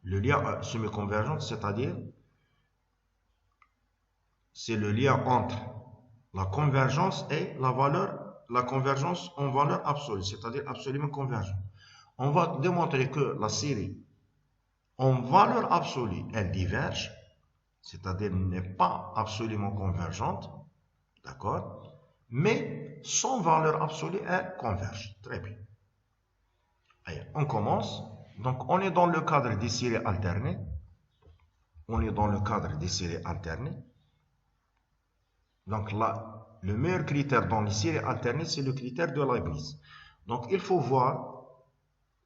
le lien semi-convergente, c'est-à-dire, c'est le lien entre la convergence et la convergence en valeur absolue, c'est-à-dire absolument convergente. On va démontrer que la série en valeur absolue, elle diverge, c'est-à-dire n'est pas absolument convergente, d'accord? mais son valeur absolue, elle converge. Très bien. Allez, on commence. Donc, on est dans le cadre des séries alternées. On est dans le cadre des séries alternées. Donc là, le meilleur critère dans les séries alternées, c'est le critère de Leibniz. Donc, il faut voir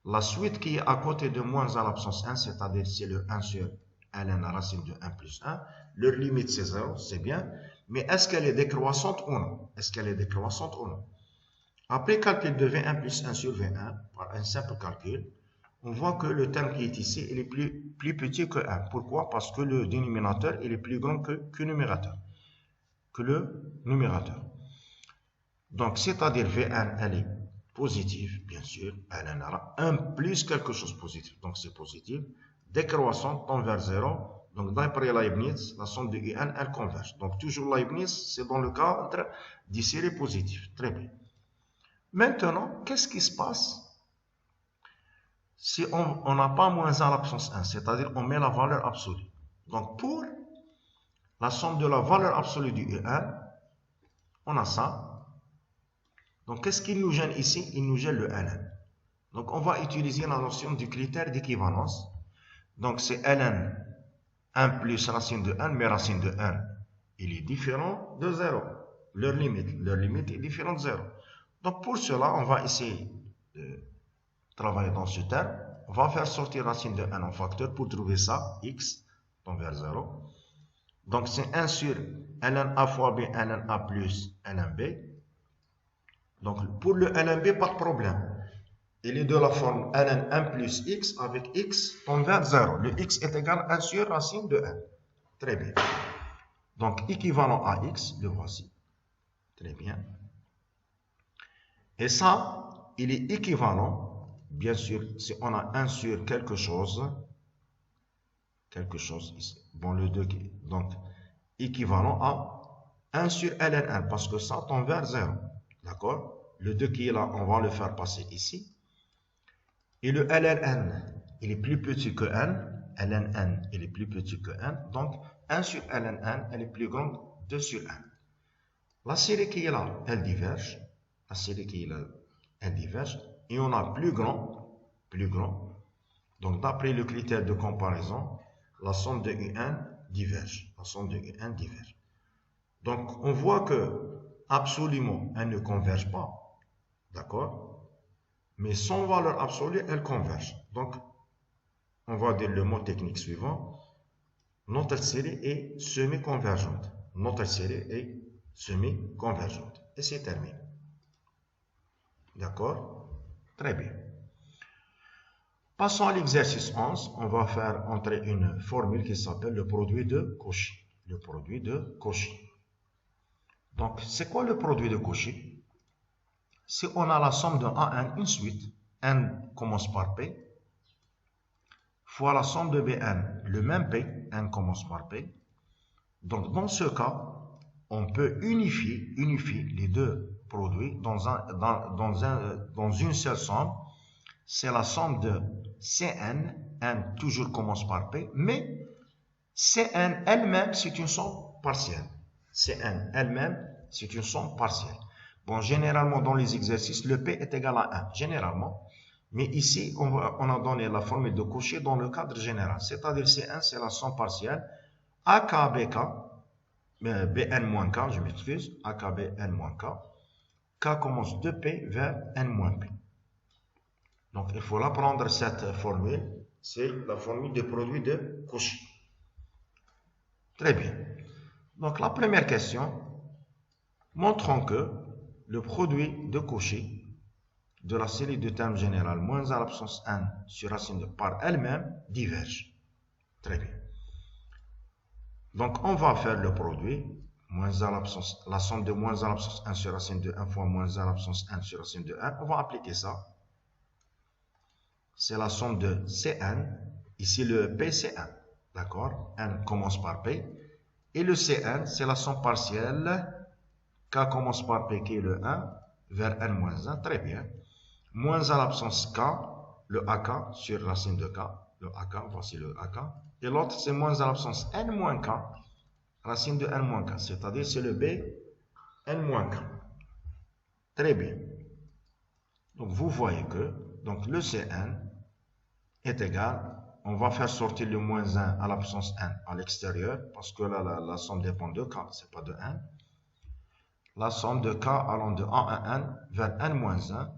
la suite qui est à côté de moins à la puissance 1, c'est-à-dire c'est le 1 sur ln racine de 1 plus 1. Leur limite, c'est 0, c'est bien. Mais est-ce qu'elle est décroissante ou non? Est-ce qu'elle est décroissante ou non? Après calcul de V1 plus 1 sur V1, par un simple calcul, on voit que le terme qui est ici, il est plus petit que 1. Pourquoi? Parce que le dénominateur, il est plus grand que le numérateur. Donc, c'est-à-dire V1, elle est positive, bien sûr, elle en aura 1 plus quelque chose de positif. Donc, c'est positif. Décroissante, tend vers 0. Donc, d'après Leibniz, la somme de UN, elle converge. Donc, toujours Leibniz, c'est dans le cadre des séries positives. Très bien. Maintenant, qu'est-ce qui se passe si on n'a pas moins 1 à la puissance 1, c'est-à-dire on met la valeur absolue. Donc, pour la somme de la valeur absolue du UN, on a ça. Donc, qu'est-ce qui nous gêne ici? Il nous gêne le ln. Donc, on va utiliser la notion du critère d'équivalence. Donc, c'est ln 1 plus racine de 1, mais racine de 1, il est différent de 0. Leur limite est différente de 0. Donc, pour cela, on va essayer de travailler dans ce terme. On va faire sortir racine de 1 en facteur pour trouver ça, x, tend vers 0. Donc, c'est 1 sur ln a fois b, ln a plus ln b. Donc, pour le ln b, pas de problème. Il est de la forme ln 1 plus x avec x tend vers 0. Le x est égal à 1 sur racine de 1. Très bien. Donc, équivalent à x, le voici. Très bien. Et ça, il est équivalent, bien sûr, si on a 1 sur quelque chose ici. Bon, le 2, donc, équivalent à 1 sur ln 1, parce que ça tend vers 0. D'accord? Le 2 qui est là, on va le faire passer ici. Et le ln, il est plus petit que n. ln, il est plus petit que n. Donc, 1 sur ln, elle est plus grande 2 sur 1. La série qui est là, elle diverge. La série qui est là, elle diverge. Et on a plus grand. Donc, d'après le critère de comparaison, la somme de UN diverge. La somme de UN diverge. Donc, on voit que, absolument, elle ne converge pas. D'accord? Mais son valeur absolue, elle converge. Donc, on va dire le mot technique suivant. Notre série est semi-convergente. Notre série est semi-convergente. Et c'est terminé. D'accord? Très bien. Passons à l'exercice 11. On va faire entrer une formule qui s'appelle le produit de Cauchy. Le produit de Cauchy. Donc, c'est quoi le produit de Cauchy? Si on a la somme de AN, une suite, N commence par P, fois la somme de Bn, le même P, N commence par P. Donc, dans ce cas, on peut unifier les deux produits dans une seule somme. C'est la somme de Cn, N toujours commence par P, mais Cn elle-même, c'est une somme partielle. Cn elle-même, c'est une somme partielle. Bon, généralement, dans les exercices, le P est égal à 1, généralement. Mais ici, on a donné la formule de Cauchy dans le cadre général. C'est-à-dire C1, c'est la somme partielle. AK, BK, Bn-K, je m'excuse, AK, Bn-K. K commence de P vers N-P. Donc, il faut l'apprendre, cette formule. C'est la formule de produit de Cauchy. Très bien. Donc, la première question, montrons que le produit de Cauchy de la série de termes générales moins à la puissance 1 sur racine de par elle-même diverge. Très bien. Donc, on va faire le produit moins à la puissance, la somme de moins à la puissance 1 sur racine de 1 fois moins à la puissance 1 sur racine de 1. On va appliquer ça. C'est la somme de Cn. Ici, le P, c'est 1. D'accord? N commence par P. Et le Cn, c'est la somme partielle. K commence par P, qui est le 1, vers N-1. Très bien. Moins à l'absence K, le AK sur racine de K. Le AK, voici le AK. Et l'autre, c'est moins à l'absence N-K, racine de N-K. C'est-à-dire, c'est le B, N-K. Très bien. Donc, vous voyez que donc, le Cn est égal, on va faire sortir le moins 1 à la puissance n à l'extérieur, parce que là, la somme dépend de k, c'est pas de n. La somme de k allant de 1 à n vers n moins 1,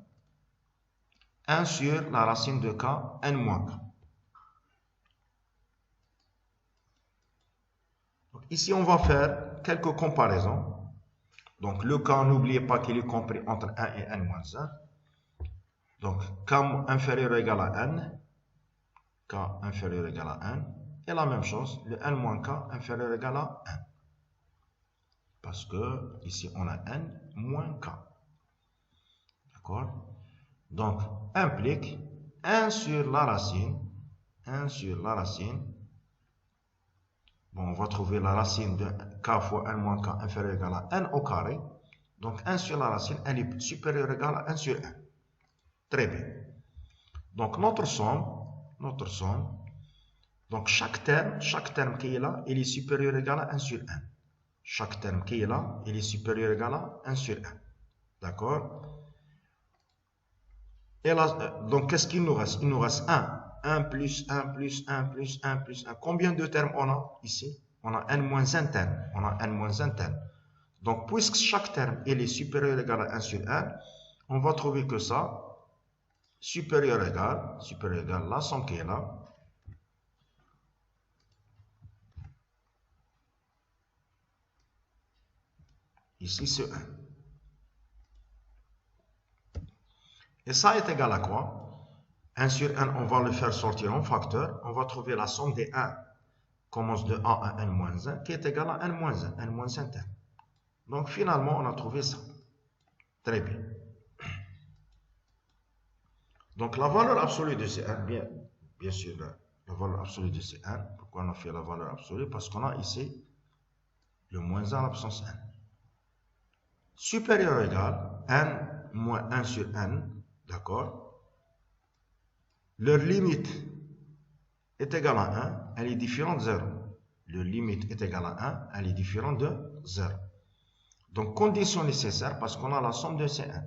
1 sur la racine de k, n moins k. Donc, ici, on va faire quelques comparaisons. Donc, le k, n'oubliez pas qu'il est compris entre 1 et n moins 1. Donc, k inférieur ou égal à n, k inférieur ou égal à 1, et la même chose, le n moins k inférieur ou égal à 1. Parce que ici, on a n moins k. D'accord? Donc, implique 1 sur la racine, 1 sur la racine. Bon, on va trouver la racine de k fois n moins k inférieur ou égal à n au carré. Donc, 1 sur la racine, elle est supérieure ou égale à 1 sur 1. Très bien. Donc, notre somme, donc chaque terme qui est là, il est supérieur ou égal à 1 sur 1. Chaque terme qui est là, il est supérieur ou égal à 1 sur 1. D'accord? Et là, donc, qu'est-ce qu'il nous reste? Il nous reste 1. 1 plus 1 plus 1 plus 1 plus 1. Combien de termes on a ici? On a n moins 1 terme. On a n moins 1 terme. Donc, puisque chaque terme il est supérieur ou égal à 1 sur 1, on va trouver que ça, supérieur ou égal, la somme qui est là, ici c'est 1. Et ça est égal à quoi? 1 sur 1, on va le faire sortir en facteur. On va trouver la somme des 1 commence de 1 à n moins 1, qui est égal à n moins 1, n moins 1 terme. Donc finalement, on a trouvé ça. Très bien. Donc la valeur absolue de C1, bien sûr, la valeur absolue de C1, pourquoi on a fait la valeur absolue? Parce qu'on a ici le moins 1 à la puissance n. Supérieur ou égal, n moins 1 sur n, d'accord? Leur limite est égale à 1, elle est différente de 0. Leur limite est égale à 1, elle est différente de 0. Donc, condition nécessaire, parce qu'on a la somme de C1.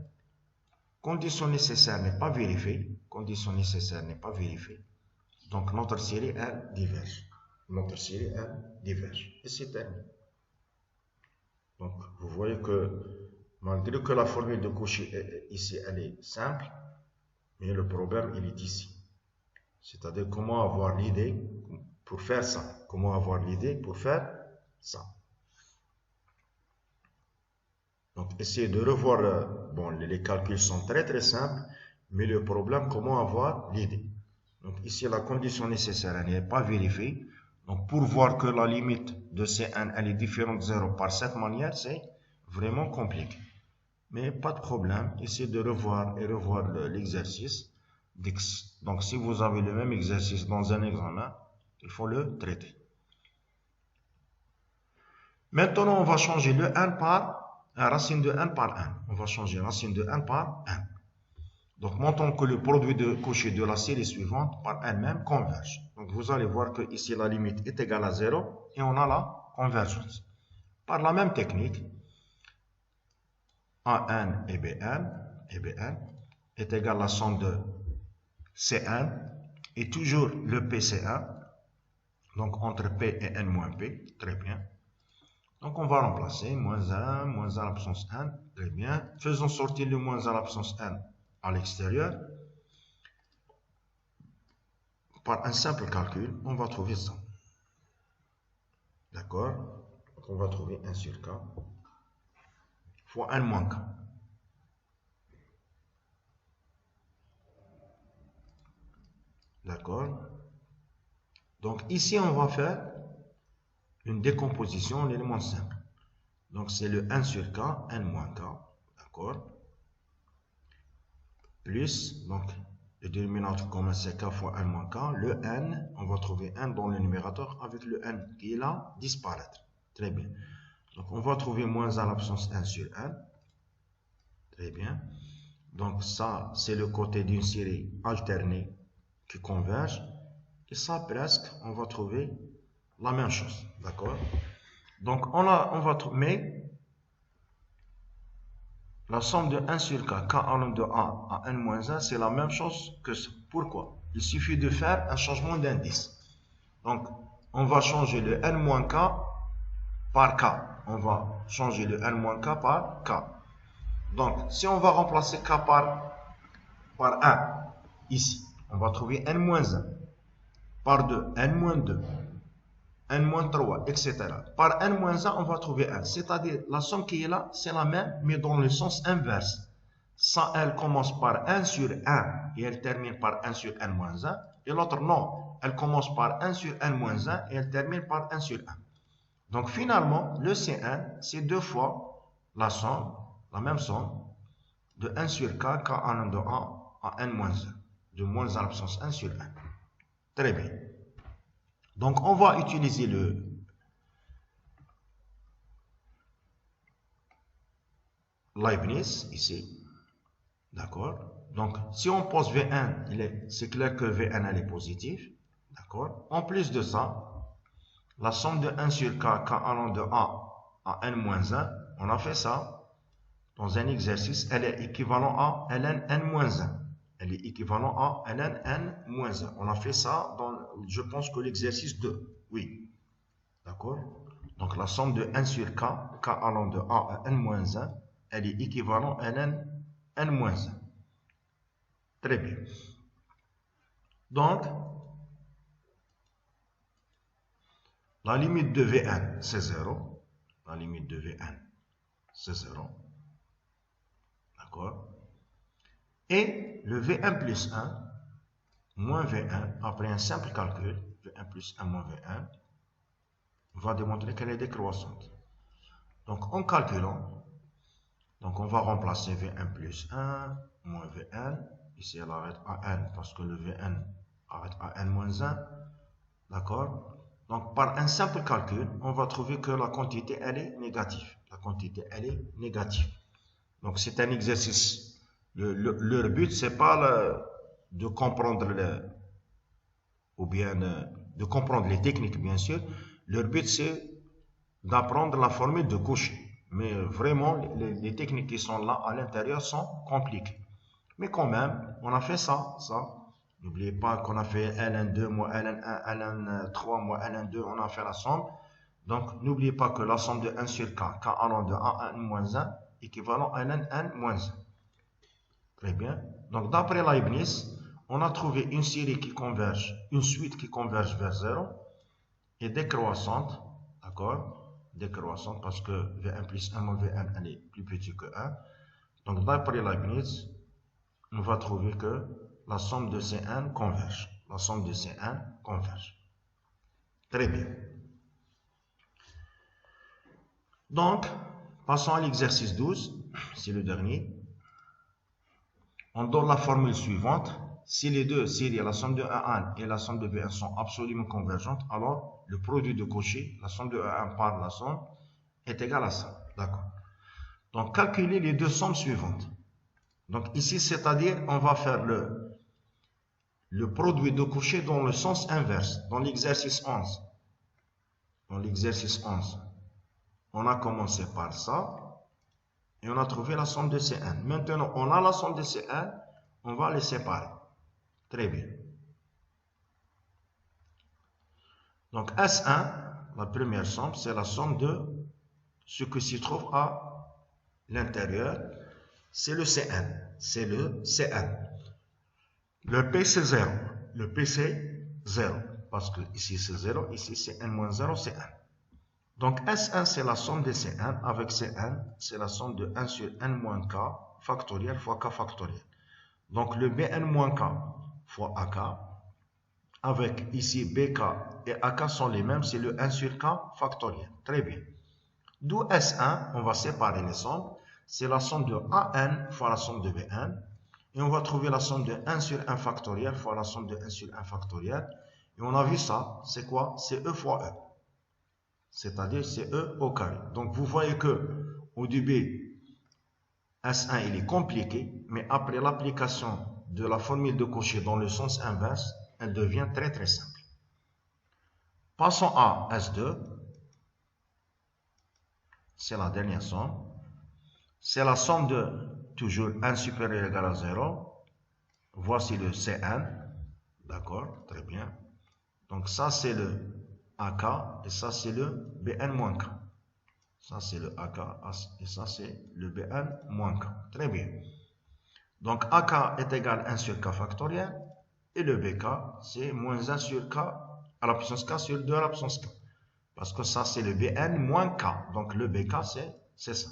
Condition nécessaire n'est pas vérifiée. Condition nécessaire n'est pas vérifiée. Donc, notre série, elle diverge. Notre série, elle diverge. Et c'est terminé. Donc, vous voyez que, malgré que la formule de Cauchy, ici, elle est simple, mais le problème, il est ici. C'est-à-dire, comment avoir l'idée pour faire ça? Comment avoir l'idée pour faire ça? Donc, essayez de revoir, bon, les calculs sont très très simples, mais le problème, comment avoir l'idée? Donc, ici, la condition nécessaire n'est pas vérifiée. Donc, pour voir que la limite de Cn, elle est différente de 0 par cette manière, c'est vraiment compliqué. Mais pas de problème, essayez de revoir et revoir l'exercice. Donc, si vous avez le même exercice dans un examen, il faut le traiter. Maintenant, on va changer le 1 par racine de 1 par 1. On va changer racine de 1 par 1. Donc, montrons que le produit de Cauchy de la série suivante par elle-même converge. Donc, vous allez voir que ici, la limite est égale à 0 et on a la convergence. Par la même technique, AN et BN est égal à la somme de C1 et toujours le PC1. Donc, entre P et N moins P. Très bien. Donc, on va remplacer moins 1 à la puissance n. Très bien. Faisons sortir le moins 1 à la puissance n à l'extérieur. Par un simple calcul, on va trouver ça. D'accord? Donc, on va trouver 1 sur k fois n moins k. D'accord? Donc, ici, on va faire une décomposition en éléments simples. Donc, c'est le 1 sur k, n moins k. D'accord? Plus, donc, le dénominateur commun c'est k fois n moins k. Le n, on va trouver n dans le numérateur avec le n qui est là, disparaître. Très bien. Donc, on va trouver moins 1 à la puissance n sur n. Très bien. Donc, ça, c'est le côté d'une série alternée qui converge. Et ça, presque, on va trouver la même chose. D'accord? Donc, on va trouver, mais La somme de 1 sur k, k allant de A à n-1, c'est la même chose que ça. Pourquoi? Il suffit de faire un changement d'indice. Donc, on va changer le n-k par k. On va changer le n-k par k. Donc, si on va remplacer k par 1, ici, on va trouver n-1, par 2, n-2, n-3, etc. Par n-1, on va trouver 1. C'est-à-dire, la somme qui est là, c'est la même, mais dans le sens inverse. Ça, elle commence par 1 sur 1 et elle termine par 1 sur n-1. Et l'autre, non. Elle commence par 1 sur n-1 et elle termine par 1 sur 1. Donc, finalement, le C1, c'est 2 fois la somme, la même somme, de 1 sur k, k allant de A à n-1. De moins 1 à la puissance 1 sur 1. Très bien. Donc, on va utiliser le Leibniz ici. D'accord? Donc, si on pose V1, c'est clair que V1 elle est positive. D'accord? En plus de ça, la somme de 1 sur k, k allant de A à n-1, on a fait ça dans un exercice, elle est équivalent à ln n-1. Elle est équivalent à ln n-1. On a fait ça dans, je pense que l'exercice 2. Oui. D'accord? Donc, la somme de 1 sur k, k allant de A à n-1, elle est équivalent à ln n-1. Très bien. Donc, la limite de V1, c'est 0. La limite de V1, c'est 0. D'accord? Et le V1 plus 1, moins V1, après un simple calcul, V1 plus 1 moins V1, va démontrer qu'elle est décroissante. Donc, en calculant, donc on va remplacer V1 plus 1, moins V1. Ici, elle arrête à n parce que le V1 arrête à n moins 1. D'accord? Donc, par un simple calcul, on va trouver que la quantité, elle est négative. La quantité, elle est négative. Donc, c'est un exercice. Leur but, c'est pas de comprendre ou bien de comprendre les techniques, bien sûr. Leur but, c'est d'apprendre la formule de Cauchy. Mais vraiment, les techniques qui sont là à l'intérieur sont compliquées. Mais quand même, on a fait ça. N'oubliez pas qu'on a fait ln2 moins ln1, ln3 moins ln2, on a fait la somme. Donc, n'oubliez pas que la somme de 1 sur k, k allant de A à n-1, équivalent à ln1 moins 1. Très bien. Donc, d'après Leibniz, on a trouvé une série qui converge, une suite qui converge vers 0 et décroissante. D'accord? Décroissante parce que V1 plus 1 moins V1 elle est plus petit que 1. Donc, d'après Leibniz, on va trouver que la somme de C1 converge. La somme de C1 converge. Très bien. Donc, passons à l'exercice 12. C'est le dernier. On donne la formule suivante. Si les deux séries, la somme de A1 et la somme de B1 sont absolument convergentes, alors le produit de Cauchy, la somme de A1 par la somme, est égal à ça. D'accord. Donc, calculez les deux sommes suivantes. Donc, ici, c'est-à-dire, on va faire le produit de Cauchy dans le sens inverse, dans l'exercice 11. Dans l'exercice 11, on a commencé par ça, et on a trouvé la somme de C1. Maintenant, on a la somme de C1, on va les séparer. Très bien. Donc, S1, la première somme, c'est la somme de ce qui s'y trouve à l'intérieur. C'est le C1. C'est le C1. Le P, c'est 0. Le P, c'est 0. Parce que ici, c'est 0. Ici, c'est n-0, c'est 1. Donc, S1, c'est la somme de C1 avec C1. C'est la somme de 1 sur n-k factoriel fois k factoriel. Donc, le Bn-k fois AK, avec ici BK et AK sont les mêmes, c'est le 1 sur K factoriel. Très bien. D'où S1, on va séparer les sommes. C'est la somme de AN fois la somme de BN. Et on va trouver la somme de 1 sur 1 factoriel fois la somme de 1 sur 1 factoriel. Et on a vu ça, c'est quoi? C'est E fois E. C'est-à-dire, c'est E au carré. Donc, vous voyez que au début, S1, il est compliqué, mais après l'application de la formule de Cauchy dans le sens inverse, elle devient très très simple. Passons à S2. C'est la dernière somme. c'est la somme de toujours 1 supérieur ou égal à 0. Voici le Cn. D'accord, très bien. Donc ça c'est le AK et ça c'est le Bn moins K. Ça c'est le AK et ça c'est le Bn moins K. Très bien. Donc AK est égal à 1 sur K factoriel et le BK c'est moins 1 sur K à la puissance K sur 2 à la puissance K. Parce que ça c'est le Bn moins K. Donc le BK c'est ça.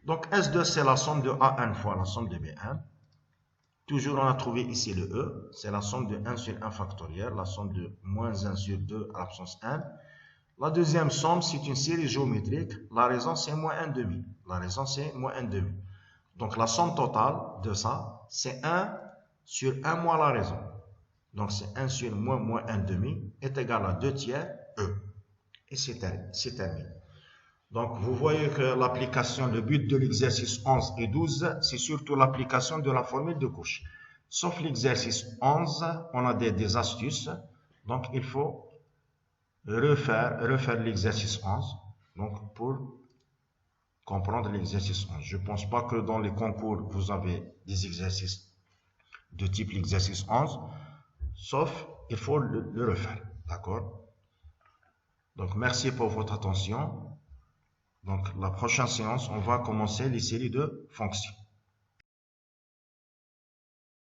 Donc S2 c'est la somme de A1 fois la somme de B1. Toujours on a trouvé ici le E, c'est la somme de 1 sur 1 factoriel, la somme de moins 1 sur 2 à la puissance 1. La deuxième somme c'est une série géométrique, la raison c'est moins 1 demi. La raison c'est moins 1 demi. Donc la somme totale de ça c'est 1 sur 1 moins la raison. Donc c'est 1 sur moins 1 demi est égal à 2 tiers E. Et c'est terminé. Donc, vous voyez que l'application, le but de l'exercice 11 et 12, c'est surtout l'application de la formule de Cauchy. Sauf l'exercice 11, on a des astuces. Donc, il faut refaire l'exercice 11 donc, pour comprendre l'exercice 11. Je ne pense pas que dans les concours, vous avez des exercices de type l'exercice 11, sauf il faut le refaire. D'accord? Donc, merci pour votre attention. Donc, la prochaine séance, on va commencer les séries de fonctions.